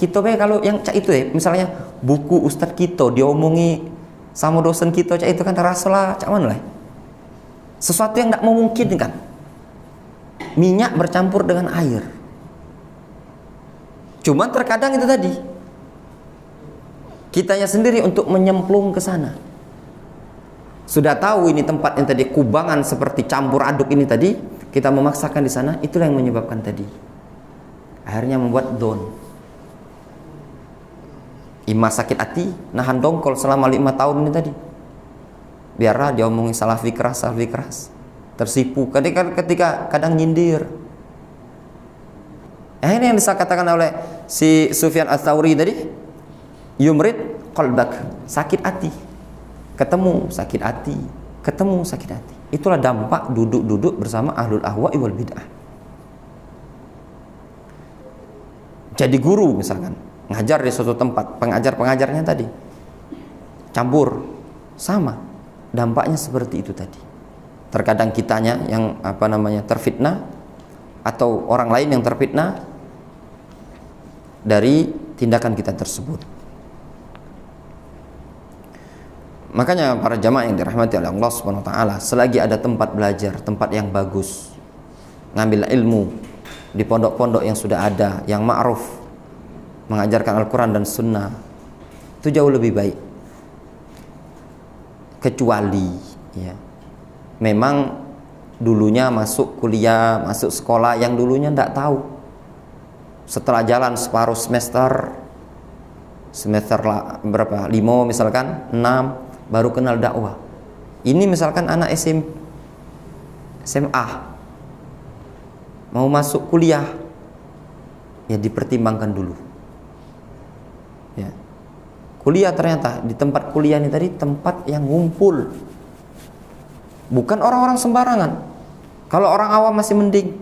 Kita kalau yang cak itu ya, misalnya buku Ustadz kita diomongi sama dosen kita cak itu kan rasalah cak mana lah, sesuatu yang tidak memungkinkan, minyak bercampur dengan air. Cuma terkadang itu tadi kitanya sendiri untuk menyemplung ke sana. Sudah tahu ini tempat yang tadi kubangan seperti campur aduk ini tadi, kita memaksakan di sana, itulah yang menyebabkan tadi akhirnya membuat down. Ima sakit hati, nahan dongkol selama 5 tahun ini tadi. Biarlah dia omongin salafi keras, tersipu. Ketika kadang nyindir. Ini yang bisa katakan oleh si Sufyan Ats-Tsauri tadi, yumrid qalbak, sakit hati. Ketemu sakit hati. Itulah dampak duduk-duduk bersama ahlul ahwa'i wal bid'ah. Jadi guru misalkan, ngajar di suatu tempat, pengajar-pengajarnya tadi campur, sama dampaknya seperti itu tadi. Terkadang kitanya yang terfitnah atau orang lain yang terfitnah dari tindakan kita tersebut. Makanya para jamaah yang dirahmati oleh Allah Subhanahu wa taala, selagi ada tempat belajar, tempat yang bagus, ngambil ilmu di pondok-pondok yang sudah ada, yang ma'ruf, mengajarkan Al-Quran dan Sunnah, itu jauh lebih baik. Kecuali ya, memang dulunya masuk kuliah, masuk sekolah yang dulunya tidak tahu, setelah jalan separuh semester berapa, 5 misalkan, 6 baru kenal dakwah. Ini misalkan anak SMA mau masuk kuliah, ya dipertimbangkan dulu. Ya. Kuliah ternyata di tempat kuliah ini tadi tempat yang ngumpul, bukan orang-orang sembarangan. Kalau orang awam masih mending,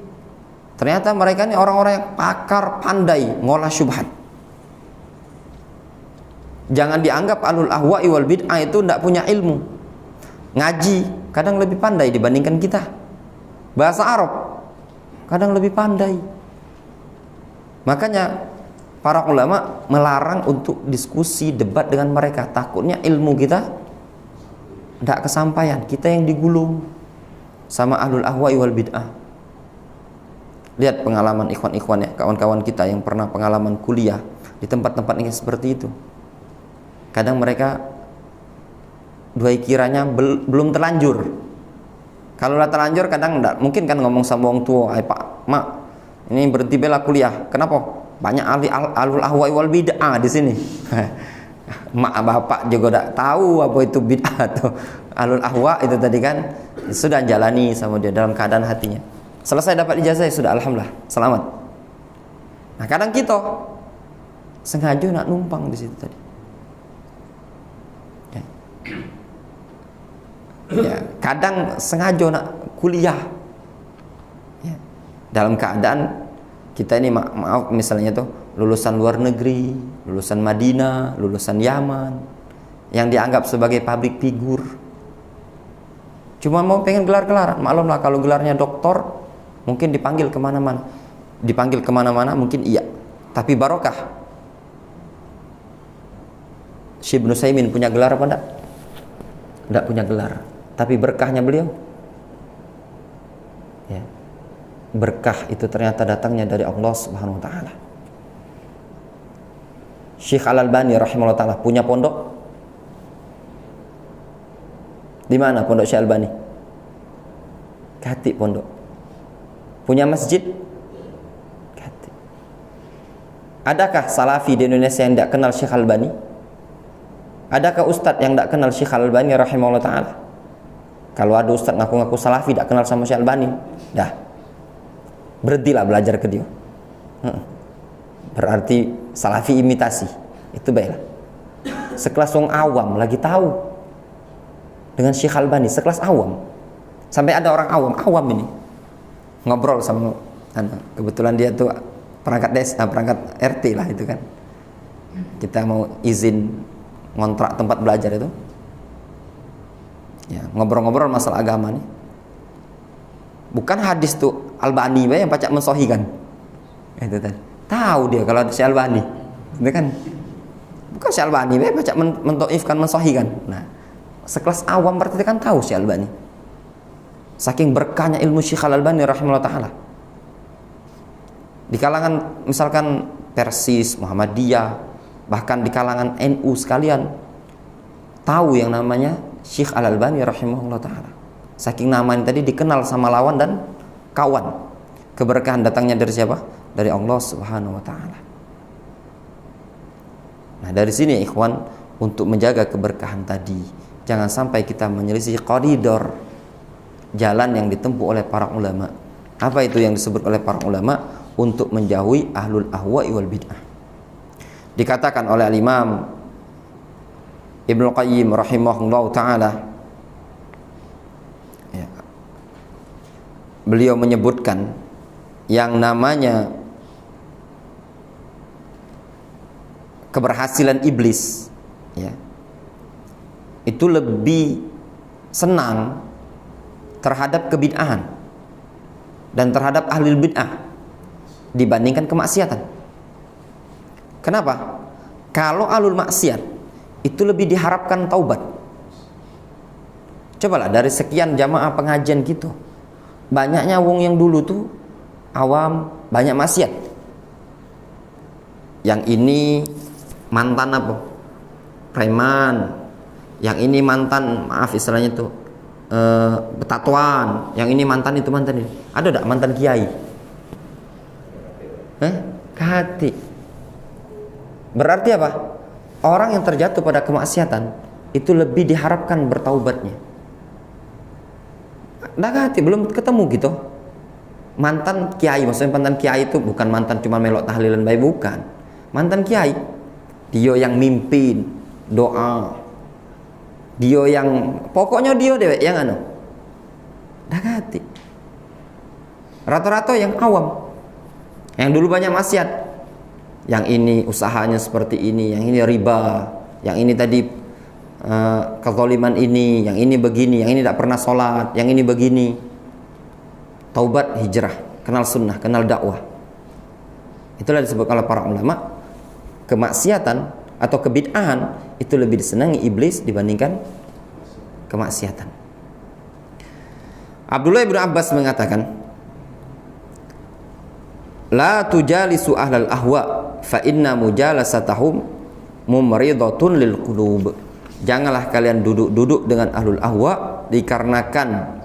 ternyata mereka ini orang-orang yang pakar, pandai ngolah syubhat. Jangan dianggap ahlul ahwa'i wal bid'ah itu tidak punya ilmu. Ngaji kadang lebih pandai dibandingkan kita. Bahasa Arab kadang lebih pandai. Makanya para ulama melarang untuk diskusi, debat dengan mereka. Takutnya ilmu kita tidak kesampaian, kita yang digulung sama ahlul ahwa'i wal bid'ah. Lihat pengalaman ikhwan-ikhwan ya, kawan-kawan kita yang pernah pengalaman kuliah di tempat-tempat yang seperti itu. Kadang mereka dua kiranya belum terlanjur. Kalau udah terlanjur kadang enggak, mungkin kan ngomong sama orang tua, Pak, Mak, ini berhenti bela kuliah. Kenapa? Banyak ahlul ahwa'i wal bid'ah di sini. Mak bapak juga tidak tahu apa itu bid'ah atau ahlul ahwa itu tadi kan. Sudah jalani sama dia dalam keadaan hatinya. Selesai dapat ijazah ya sudah, alhamdulillah, selamat. Nah kadang kita sengaja nak numpang di situ tadi. Ya, kadang sengaja nak kuliah. Ya, dalam keadaan kita ini maaf misalnya tuh lulusan luar negeri, lulusan Madinah, lulusan Yaman, yang dianggap sebagai public figure. Cuma mau pengen gelar-gelaran, maklumlah kalau gelarnya doktor, mungkin dipanggil kemana-mana. Dipanggil kemana-mana mungkin iya, tapi barokah. Syekh Ibnu Utsaimin punya gelar apa enggak? Enggak punya gelar, tapi berkahnya beliau. Ya. Berkah itu ternyata datangnya dari Allah Subhanahu wa taala. Syekh Al-Albani rahimahullah taala punya pondok. Di mana pondok Syekh Albani? Kati pondok. Punya masjid? Kati. Adakah salafi di Indonesia yang tidak kenal Syekh Albani? Adakah ustadz yang tidak kenal Syekh Albani rahimahullah ta'ala? Kalau ada ustadz ngaku-ngaku salafi tidak kenal sama Syekh Albani, dah berhentilah belajar ke dia. Berarti salafi imitasi. Itu baiklah. Sekelas orang awam lagi tahu dengan Syekh Albani, sekelas awam. Sampai ada orang awam ini ngobrol sama kebetulan dia tuh perangkat desa, perangkat RT lah itu kan. Kita mau izin ngontrak tempat belajar itu. Ya, ngobrol-ngobrol masalah agama nih. Bukan hadis tuh Albani yang pacak mensohikan. Itu tadi. Tahu dia kalau ada si Albani. Itu kan. Bukan si Albani pacak mentoifkan mensohikan. Nah, sekelas awam berarti kan tahu si Albani. Saking berkahnya ilmu Syekh Al-Albani rahimahullah taala. Di kalangan misalkan Persis, Muhammadiyah, bahkan di kalangan NU sekalian tahu yang namanya Syekh Al-Albani rahimahullah ta'ala. Saking namanya tadi dikenal sama lawan dan kawan. Keberkahan datangnya dari siapa? Dari Allah subhanahu wa ta'ala. Nah dari sini ikhwan, untuk menjaga keberkahan tadi, jangan sampai kita menyelisih koridor jalan yang ditempuh oleh para ulama. Apa itu yang disebut oleh para ulama? Untuk menjauhi ahlul ahwa'i wal bid'ah. Dikatakan oleh al-Imam Ibnu Qayyim rahimahullah ta'ala, ya, beliau menyebutkan yang namanya keberhasilan iblis, ya, itu lebih senang terhadap kebid'ahan dan terhadap ahli bid'ah dibandingkan kemaksiatan. Kenapa? Kalau ahlul maksiat itu lebih diharapkan taubat. Cobalah dari sekian jamaah pengajian gitu, banyaknya wong yang dulu tuh awam, banyak maksiat. Yang ini mantan apa? Preman. Yang ini mantan, maaf istilahnya tuh betatuan. Yang ini mantan itu mantan ini. Ada enggak mantan kiai? Hati. Berarti apa? Orang yang terjatuh pada kemaksiatan itu lebih diharapkan bertaubatnya. Hati belum ketemu gitu. Mantan kiai, maksudnya mantan kiai itu bukan mantan cuma melok tahlilan baik, bukan. Mantan kiai, dia yang mimpin doa, dia yang pokoknya dia dewek yang anu. Hati. Rata-rata yang awam, yang dulu banyak maksiat. Yang ini usahanya seperti ini, yang ini riba, yang ini tadi kezaliman ini, yang ini begini, yang ini tidak pernah sholat, yang ini begini. Taubat, hijrah, kenal sunnah, kenal dakwah. Itulah disebut oleh para ulama, kemaksiatan atau kebid'ahan itu lebih disenangi iblis dibandingkan kemaksiatan. Abdullah bin Abbas mengatakan, la tujalisu ahlal ahwa fa inna mujalasatahum mumridatun lil qulub. Janganlah kalian duduk-duduk dengan ahlul ahwa, dikarenakan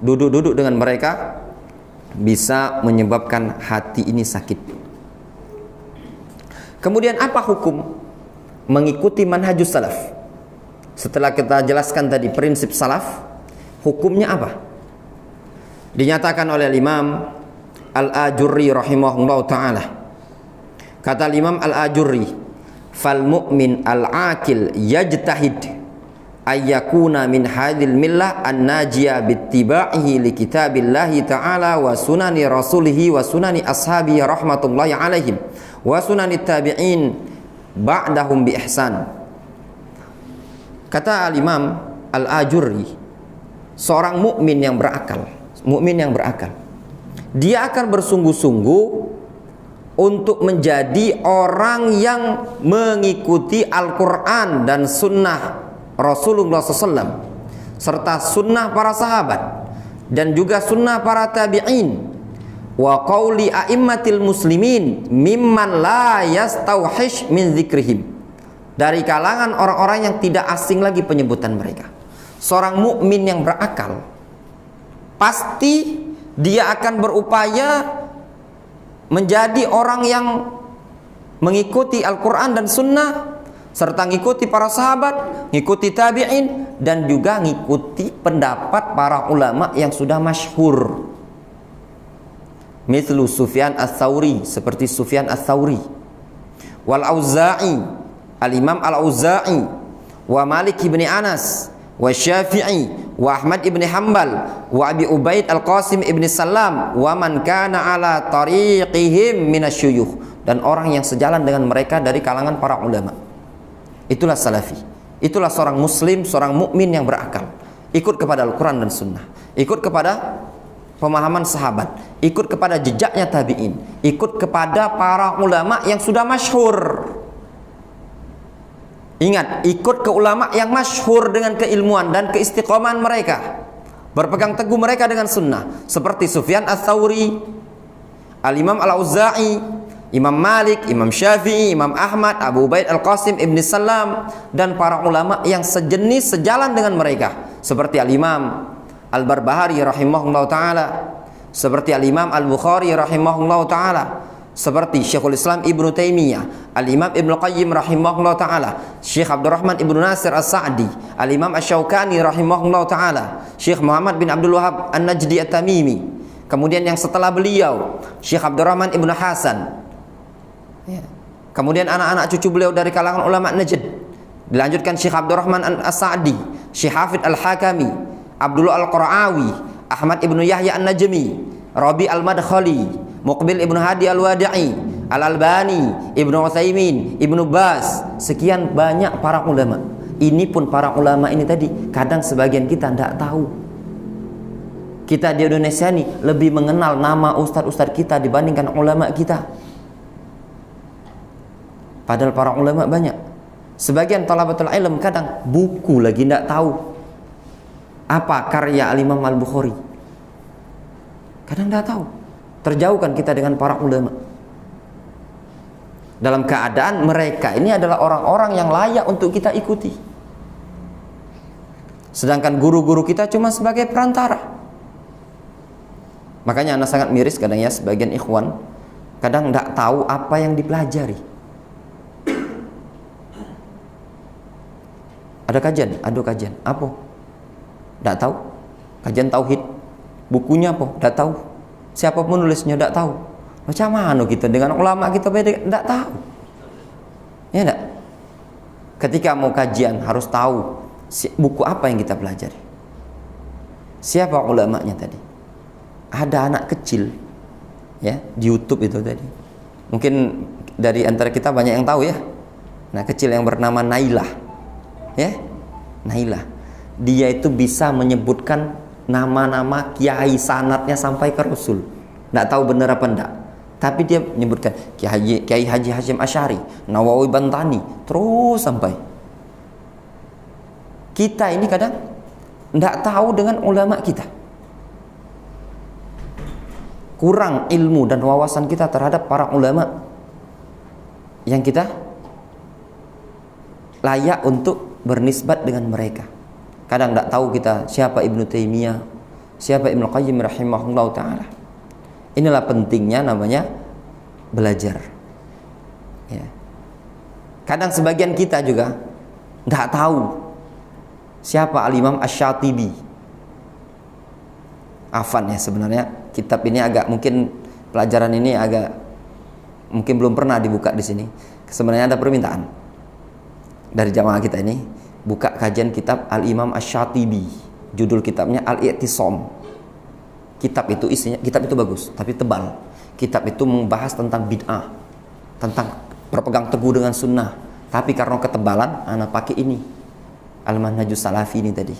duduk-duduk dengan mereka bisa menyebabkan hati ini sakit. Kemudian apa hukum mengikuti manhajus salaf? Setelah kita jelaskan tadi prinsip salaf, hukumnya apa? Dinyatakan oleh Imam Al-Ajurri rahimahullah ta'ala. Kata Imam Al-Ajurri, fal mu'min al-aqil yajtahid ayyakuna min hadhil millah an-najiyah bittiba'ihi li kitabillahi ta'ala wa sunani rasulihi wa sunani ashabihi rahmatullahi alaihim wa sunani tabi'in ba'dahum bi ihsan. Kata Al-Imam Al-Ajurri, seorang mukmin yang berakal, dia akan bersungguh-sungguh untuk menjadi orang yang mengikuti Al-Quran dan sunnah Rasulullah SAW, serta sunnah para sahabat dan juga sunnah para tabi'in, wa qauli a'immatil muslimin mimman la yastauhish min zikrihim, dari kalangan orang-orang yang tidak asing lagi penyebutan mereka. Seorang mukmin yang berakal pasti dia akan berupaya menjadi orang yang mengikuti Al-Quran dan Sunnah, serta mengikuti para sahabat, mengikuti tabi'in, dan juga mengikuti pendapat para ulama yang sudah masyhur. Mithlu Sufyan Ats-Tsauri, seperti Sufyan Ats-Tsauri, wal Auza'i, Al-Imam Al-Auza'i, wa Malik ibn Anas, wa Syafi'i, wa Ahmad ibn Hanbal, wa Abi Ubaid Al-Qasim ibn Salam, wa man kana ala tariqihim minasyuyukh, dan orang yang sejalan dengan mereka dari kalangan para ulama. Itulah salafi. Itulah seorang muslim, seorang mukmin yang berakal, ikut kepada Al-Quran dan Sunnah, ikut kepada pemahaman sahabat, ikut kepada jejaknya tabi'in, ikut kepada para ulama yang sudah masyhur. Ingat, ikut ke ulama yang masyhur dengan keilmuan dan keistiqomahan mereka, berpegang teguh mereka dengan sunnah, seperti Sufyan Ats-Tsauri, Al-Imam Al-Auza'i, Imam Malik, Imam Syafi'i, Imam Ahmad, Abu Ubaid Al-Qasim ibn Salam, dan para ulama yang sejenis sejalan dengan mereka, seperti Al-Imam Al-Barbahari rahimahullah ta'ala, seperti Al-Imam Al-Bukhari rahimahullah ta'ala, seperti Syekhul Islam Ibnu Taimiyah, Al-Imam Ibnu Qayyim rahimahullah ta'ala, Syekh Abdurrahman Ibnu Nasir As-Sa'di, Al-Imam Asy-Syaukani rahimahullah ta'ala, Syekh Muhammad bin Abdul Wahhab An-Najdi At-Tamimi. Kemudian yang setelah beliau, Syekh Abdurrahman Ibnu Hasan. Kemudian anak-anak cucu beliau dari kalangan ulama Najd. Dilanjutkan Syekh Abdurrahman As-Sa'di, Syekh Hafidh Al-Hakami, Abdullah Al-Qur'awi, Ahmad Ibnu Yahya An-Najmi, Rabi Al-Madkhali, Muqbil Ibnu Hadi Al-Wadi'i, Al-Albani, Ibnu Utsaimin, Ibnu Bas, sekian banyak para ulama. Ini pun para ulama ini tadi kadang sebagian kita tidak tahu. Kita di Indonesia ini lebih mengenal nama ustadz-ustadz kita dibandingkan ulama kita. Padahal para ulama banyak. Sebagian talabatul ilm kadang buku lagi tidak tahu apa karya Al-Imam Al-Bukhari. Kadang tidak tahu. Terjauhkan kita dengan para ulama, dalam keadaan mereka ini adalah orang-orang yang layak untuk kita ikuti, sedangkan guru-guru kita cuma sebagai perantara. Makanya anak sangat miris kadang ya, sebagian ikhwan kadang tidak tahu apa yang dipelajari. Ada kajian, apa? Tidak tahu. Kajian tauhid, bukunya apa? Tidak tahu. Siapa penulisnya tidak tahu. Macam mana kita dengan ulama kita beda? Tidak tahu. Ya tidak? Ketika mau kajian harus tahu buku apa yang kita pelajari. Siapa ulamanya tadi? Ada anak kecil ya di YouTube itu tadi. Mungkin dari antara kita banyak yang tahu ya. Nah, kecil yang bernama Nailah. Ya, Nailah. Dia itu bisa menyebutkan nama-nama kiai sanatnya sampai ke Rasul. Nggak tahu benar apa enggak. Tapi dia menyebutkan Kiai Haji Hashim Asy'ari, Nawawi Bantani, terus sampai. Kita ini kadang nggak tahu dengan ulama kita. Kurang ilmu dan wawasan kita terhadap para ulama yang kita layak untuk bernisbat dengan mereka. Kadang nggak tahu kita siapa Ibnu Taimiyah, siapa Ibnu Qayyim rahimahullah ta'ala. Inilah pentingnya namanya belajar. Ya. Kadang sebagian kita juga nggak tahu siapa Al-Imam Asy-Syatibi. Afan ya, sebenarnya kitab ini agak, mungkin pelajaran ini agak mungkin belum pernah dibuka di sini. Sebenarnya ada permintaan dari jamaah kita ini, buka kajian kitab Al-Imam Asy-Syatibi. Judul kitabnya Al-I'tisam. Kitab itu isinya, kitab itu bagus tapi tebal. Kitab itu membahas tentang bid'ah, tentang berpegang teguh dengan sunnah. Tapi karena ketebalan, anak pakai ini Al-Manhajus Salafi ini tadi.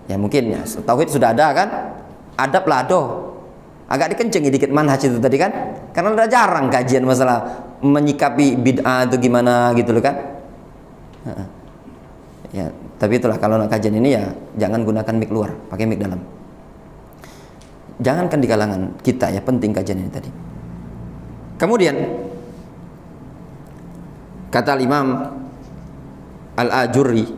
Ya mungkin ya, tauhid sudah ada kan? Adab lado. Agak dikencengi dikit manhaj itu tadi kan? Karena udah jarang kajian masalah menyikapi bid'ah itu gimana gitu loh kan? Ya, tapi itulah, kalau nak kajian ini ya jangan gunakan mic luar, pakai mic dalam. Jangankan di kalangan kita ya, penting kajian ini tadi. Kemudian kata Imam Al-Ajurri,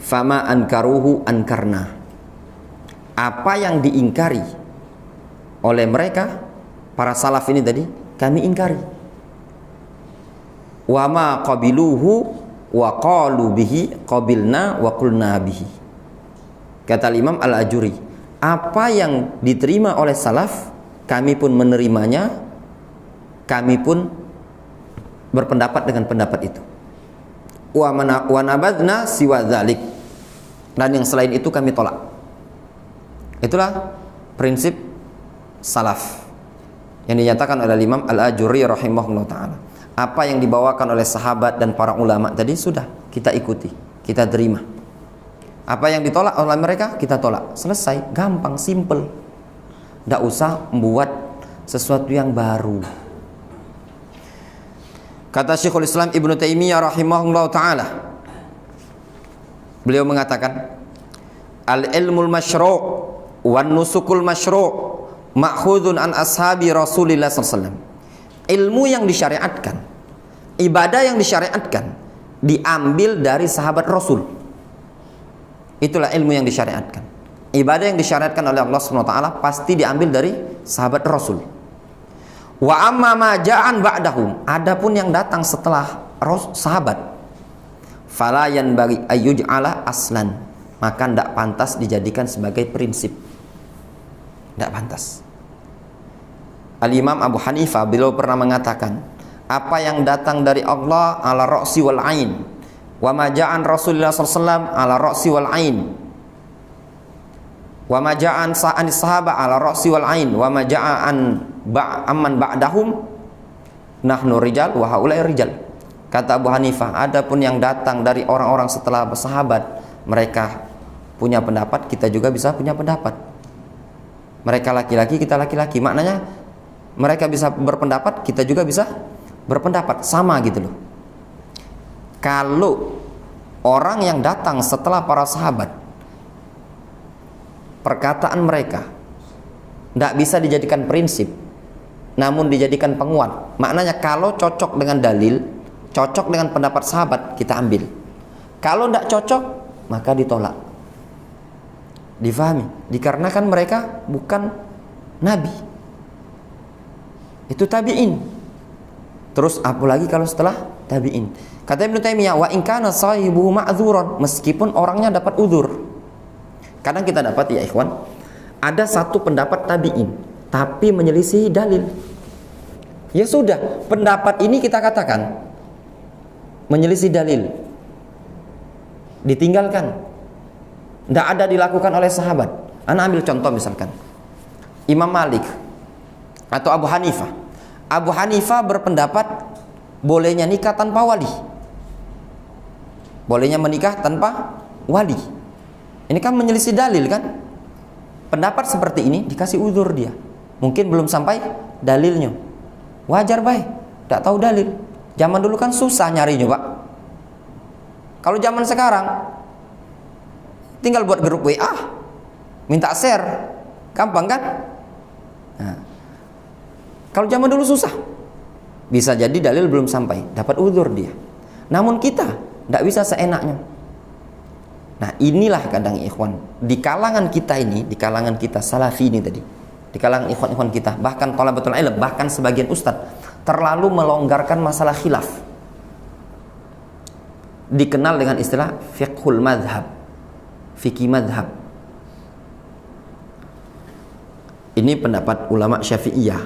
fama ankaruhu ankarna. Apa yang diingkari oleh mereka para salaf ini tadi, kami ingkari. Wa ma qabiluhu wa qalu bihi qabilna wa qulna bihi. Kata Imam Al-Ajurri, apa yang diterima oleh salaf, kami pun menerimanya, kami pun berpendapat dengan pendapat itu. Wa nabadna siwa dzalik, dan yang selain itu kami tolak. Itulah prinsip salaf yang dinyatakan oleh Imam Al-Ajurri rahimahullah ta'ala. Apa yang dibawakan oleh sahabat dan para ulama tadi sudah kita ikuti, kita terima. Apa yang ditolak oleh mereka, kita tolak. Selesai, gampang, simple. Tidak usah membuat sesuatu yang baru. Kata Syekhul Islam Ibnu Taimiyah rahimahullah ta'ala, beliau mengatakan, al-ilmul masyru' wan nusukul masyru' ma'khudun an ashabi Rasulillah SAW. Ilmu yang disyariatkan, ibadah yang disyariatkan, diambil dari sahabat Rasul. Itulah ilmu yang disyariatkan. Ibadah yang disyariatkan oleh Allah SWT pasti diambil dari sahabat Rasul. Wa amma ma ja'an ba'dahum, adapun yang datang setelah sahabat, fala yanbaghi ayyuj'ala aslan, maka tidak pantas dijadikan sebagai prinsip. Tidak pantas. Al-Imam Abu Hanifah beliau pernah mengatakan, apa yang datang dari Allah ala ra'si wal ain, wa ma ja'an Rasulullah SAW ala ra'si wal ain, wa ma ja'an sa'an sahabat ala ra'si wal ain, wa ma ja'an amman ba'dahum nahnu rijal wa haula'i rijal. Kata Abu Hanifah, adapun yang datang dari orang-orang setelah bersahabat, mereka punya pendapat, kita juga bisa punya pendapat. Mereka laki-laki, kita laki-laki. Maknanya mereka bisa berpendapat, kita juga bisa berpendapat, sama gitu loh. Kalau orang yang datang setelah para sahabat, perkataan mereka tidak bisa dijadikan prinsip, namun dijadikan penguat. Maknanya kalau cocok dengan dalil, cocok dengan pendapat sahabat, kita ambil. Kalau tidak cocok, maka ditolak. Difahami? Dikarenakan mereka bukan nabi, itu tabi'in. Terus apalagi kalau setelah tabi'in. Kata Ibnu Taimiyah, wa in kana sahibuhu ma'dzuran, meskipun orangnya dapat udzur. Kadang kita dapat ya ikhwan, ada satu pendapat tabi'in tapi menyelisihi dalil. Ya sudah, pendapat ini kita katakan menyelisih dalil, ditinggalkan, tidak ada dilakukan oleh sahabat. Ana ambil contoh misalkan Imam Malik atau Abu Hanifah. Abu Hanifah berpendapat bolehnya nikah tanpa wali. Bolehnya menikah tanpa wali. Ini kan menyelisih dalil kan? Pendapat seperti ini dikasih uzur dia. Mungkin belum sampai dalilnya. Wajar baik, tidak tahu dalil. Zaman dulu kan susah nyarinya, Pak. Kalau zaman sekarang tinggal buat grup WA, minta share, gampang kan? Nah, kalau zaman dulu susah. Bisa jadi dalil belum sampai, dapat uzur dia. Namun kita tidak bisa seenaknya. Nah, inilah kadang ikhwan, di kalangan kita ini, di kalangan kita salafi ini tadi, di kalangan ikhwan-ikhwan kita, bahkan thalabatul ilm, bahkan sebagian ustadz terlalu melonggarkan masalah khilaf. Dikenal dengan istilah fiqhul madhab, fikih madhab. Ini pendapat ulama Syafi'iyah,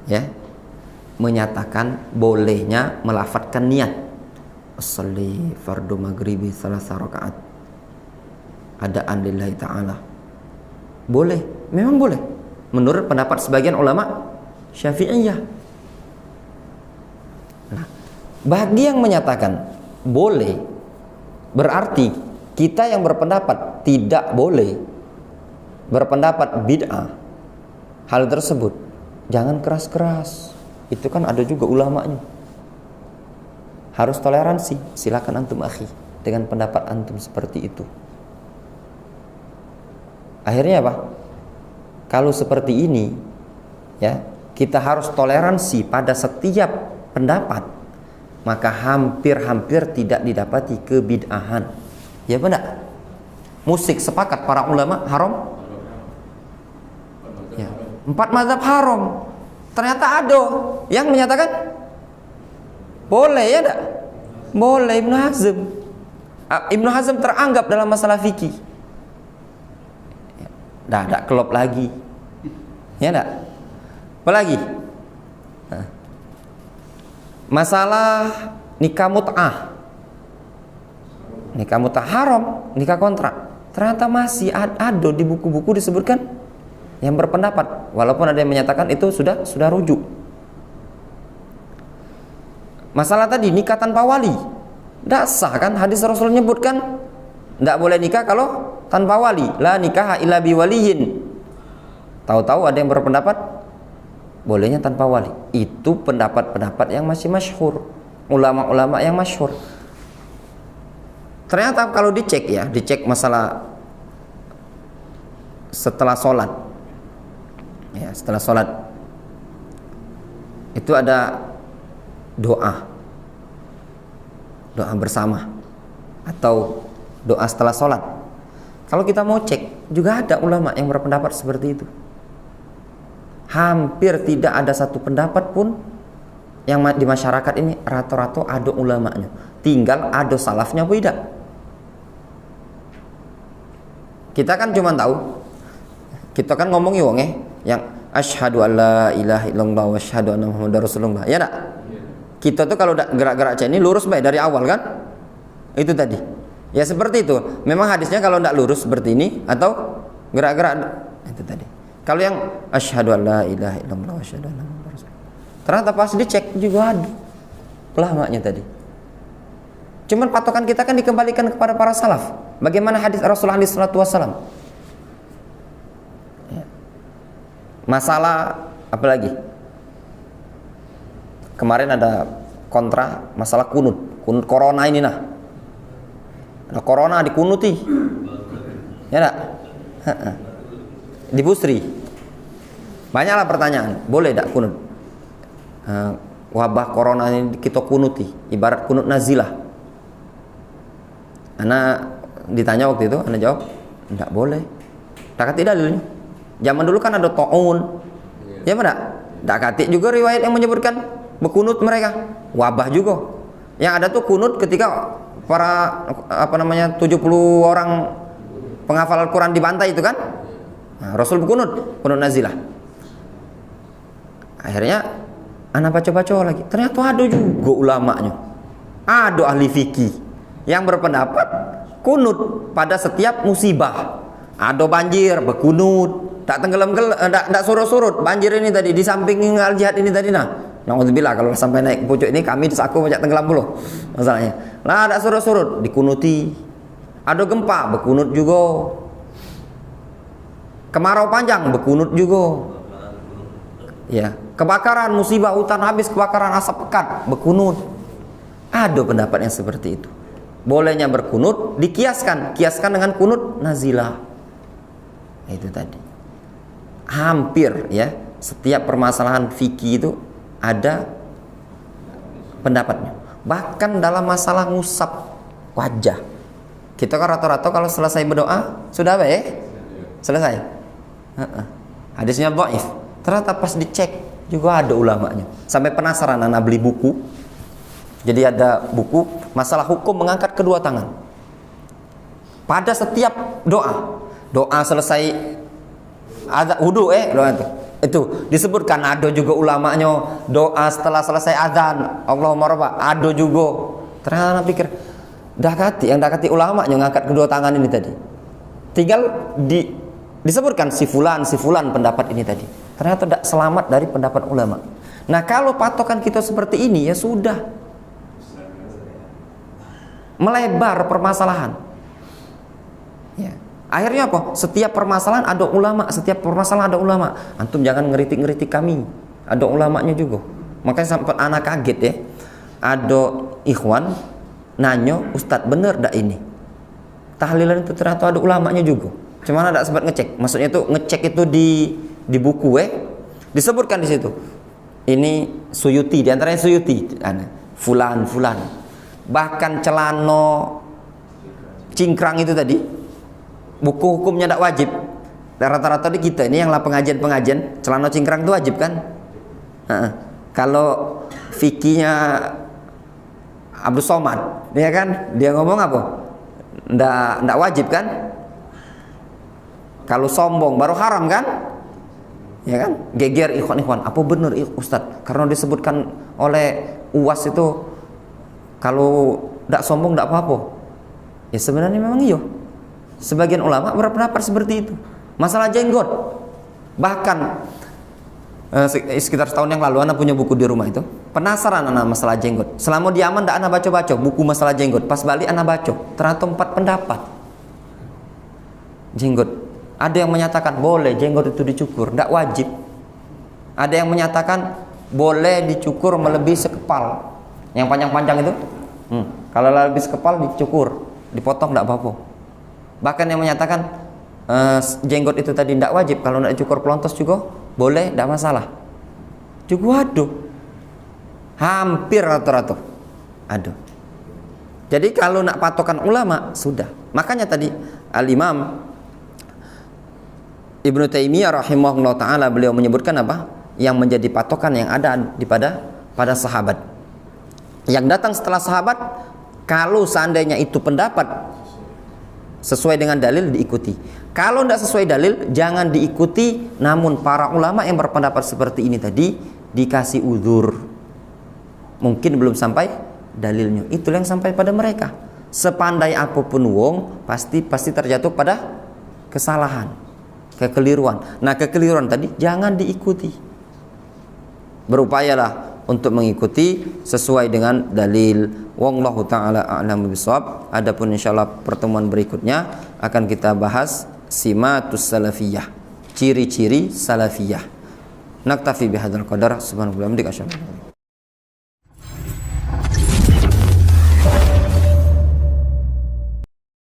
ya, menyatakan bolehnya melafadzkan niat. As-salli fardu maghribi salasa rakaat adaan lillahi ta'ala. Boleh, memang boleh menurut pendapat sebagian ulama Syafi'iyah. Nah, bagi yang menyatakan boleh, berarti kita yang berpendapat tidak boleh, berpendapat bid'ah, hal tersebut jangan keras-keras. Itu kan ada juga ulamanya. Harus toleransi. Silakan antum akhi dengan pendapat antum seperti itu. Akhirnya apa? Kalau seperti ini, ya, kita harus toleransi pada setiap pendapat, maka hampir-hampir tidak didapati kebid'ahan. Ya benar. Musik sepakat para ulama haram. Ya, 4 mazhab haram. Ternyata ada yang menyatakan boleh, ya enggak? Boleh. Ibnu Hazm teranggap dalam masalah fikih. Dah kelop lagi. Ya enggak? Apalagi? Masalah nikah mut'ah. Nikah mut'ah haram, nikah kontrak. Ternyata masih ada di buku-buku disebutkan yang berpendapat, walaupun ada yang menyatakan itu sudah rujuk. Masalah tadi nikah tanpa wali, tidak sah kan? Hadis Rasul menyebutkan tidak boleh nikah kalau tanpa wali. La nikah illa biwaliyin. Tahu-tahu ada yang berpendapat bolehnya tanpa wali. Itu pendapat-pendapat yang masih masyhur, ulama-ulama yang masyhur. Ternyata kalau dicek masalah setelah sholat, ya, setelah sholat itu ada doa bersama atau doa setelah sholat. Kalau kita mau cek, juga ada ulama yang berpendapat seperti itu. Hampir tidak ada satu pendapat pun yang di masyarakat ini, rata-rata ada ulamanya. Tinggal ada salafnya apa tidak. Kita kan cuma tahu, kita kan ngomong yang asyhadu alla ilaha illallah wa asyhadu anna muhammadar rasulullah, ya enggak? Kita tuh kalau gerak-gerak ini lurus baik dari awal kan? Itu tadi. Ya seperti itu. Memang hadisnya kalau tidak lurus seperti ini atau gerak-gerak itu tadi. Kalau yang asyhadu alla ilaha illallah wa asyhadu anna muhammadar rasulullah, ternyata pas dicek juga ada ulamanya tadi. Cuman patokan kita kan dikembalikan kepada para salaf. Bagaimana hadis Rasulullah SAW? Ya. Masalah apa lagi? Kemarin ada kontra masalah kunut corona ini nah. Ada corona dikunuti. Ya enggak? Di Busri. Banyaklah pertanyaan, boleh enggak kunut? Wabah corona ini kita kunuti, ibarat kunut nazilah. Ana ditanya waktu itu, ana jawab, enggak boleh. Tak kati dalilnya. Zaman dulu kan ada ta'un. Ya enggak? Tak kati juga riwayat yang menyebutkan berkunut mereka, wabah juga. Yang ada tuh kunut ketika para 70 orang penghafal Al-Quran dibantai itu kan. Nah, Rasul berkunut nazilah. Akhirnya anak baca-baca lagi, ternyata ada juga ulamanya, ada ahli fikih yang berpendapat kunut pada setiap musibah. Ada banjir berkunut, tak tenggelam, tak surut-surut banjir ini tadi di samping al-jihad ini tadi nah. Naudzubillah kalau sampai naik pucuk ini kami disaku banyak tenggelam puluh masalahnya. Lah ada surut-surut dikunuti. Ada gempa berkunut juga. Kemarau panjang berkunut juga. Ya, kebakaran musibah hutan habis, kebakaran asap pekat berkunut. Ada pendapat yang seperti itu. Bolehnya berkunut kiaskan dengan kunut nazilah. Itu tadi. Hampir ya, setiap permasalahan fikih itu ada pendapatnya. Bahkan dalam masalah ngusap wajah. Kita kan rata-rata kalau selesai berdoa sudah baik, selesai. Hadisnya dhaif. Ternyata pas dicek juga ada ulamanya. Sampai penasaran anak beli buku. Jadi ada buku masalah hukum mengangkat kedua tangan. Pada setiap doa selesai ada wudu doa itu disebutkan ada juga ulamanya doa setelah selesai azan Allahumma rabbah ada juga. Ternyata pikir yang dakati ulamanya ngangkat kedua tangan ini tadi. Tinggal disebutkan si fulan pendapat ini tadi. Ternyata tidak selamat dari pendapat ulama. Nah, kalau patokan kita seperti ini ya sudah melebar permasalahan. Ya. Akhirnya apa? Setiap permasalahan ada ulama, Antum jangan ngeritik kami. Ada ulamanya juga. Makanya sampai anak kaget ya. Ada ikhwan nanya, "Ustadz, bener dak ini? Tahlilan itu ternyata ada ulamanya juga." Cuman ada sempat ngecek. Maksudnya itu ngecek itu di buku disebutkan di situ. Ini Suyuti, di antaranya Suyuti, fulan. Bahkan celano cingkrang itu tadi buku hukumnya tidak wajib. Rata-rata di kita ini yang lah pengajian celana cingkrang itu wajib kan? Kalau fikihnya Abdul Somad, ya kan? Dia ngomong apa? Ndak wajib kan? Kalau sombong baru haram kan? Ya kan? Geger ikhwan, apa benar Ustadz? Karena disebutkan oleh UAS itu kalau ndak sombong ndak apa-apa. Ya sebenarnya memang iya. Sebagian ulama berpendapat seperti itu. Masalah jenggot. Bahkan sekitar setahun yang lalu anak punya buku di rumah itu. Penasaran anak masalah jenggot. Selama di Yaman ndak anak baca buku masalah jenggot. Pas balik anak baca, ternyata 4 pendapat. Jenggot. Ada yang menyatakan boleh jenggot itu dicukur, ndak wajib. Ada yang menyatakan boleh dicukur melebihi sekepal. Yang panjang-panjang itu kalau lebih sekepal dicukur, dipotong tidak apa-apa. Bahkan yang menyatakan jenggot itu tadi tidak wajib, kalau tidak cukur pelontos juga boleh, tidak masalah. Juga ada, hampir rata-rata ada. Jadi kalau nak patokan ulama sudah. Makanya tadi Al-Imam Ibnu Taimiyah rahimahullah taala beliau menyebutkan apa? Yang menjadi patokan yang ada pada sahabat. Yang datang setelah sahabat, kalau seandainya itu pendapat sesuai dengan dalil diikuti. Kalau tidak sesuai dalil jangan diikuti. Namun para ulama yang berpendapat seperti ini tadi dikasih uzur. Mungkin belum sampai dalilnya. Itulah yang sampai pada mereka. Sepandai apapun wong pasti terjatuh pada kesalahan, kekeliruan. Nah, kekeliruan tadi jangan diikuti. Berupayalah untuk mengikuti sesuai dengan dalil. Wallahu taala a'lamu bishawab. Adapun insyaallah pertemuan berikutnya akan kita bahas simatus salafiyah, ciri-ciri salafiyah. Naktafi bihadzal qadar. Subhanallah wa bihamdihi.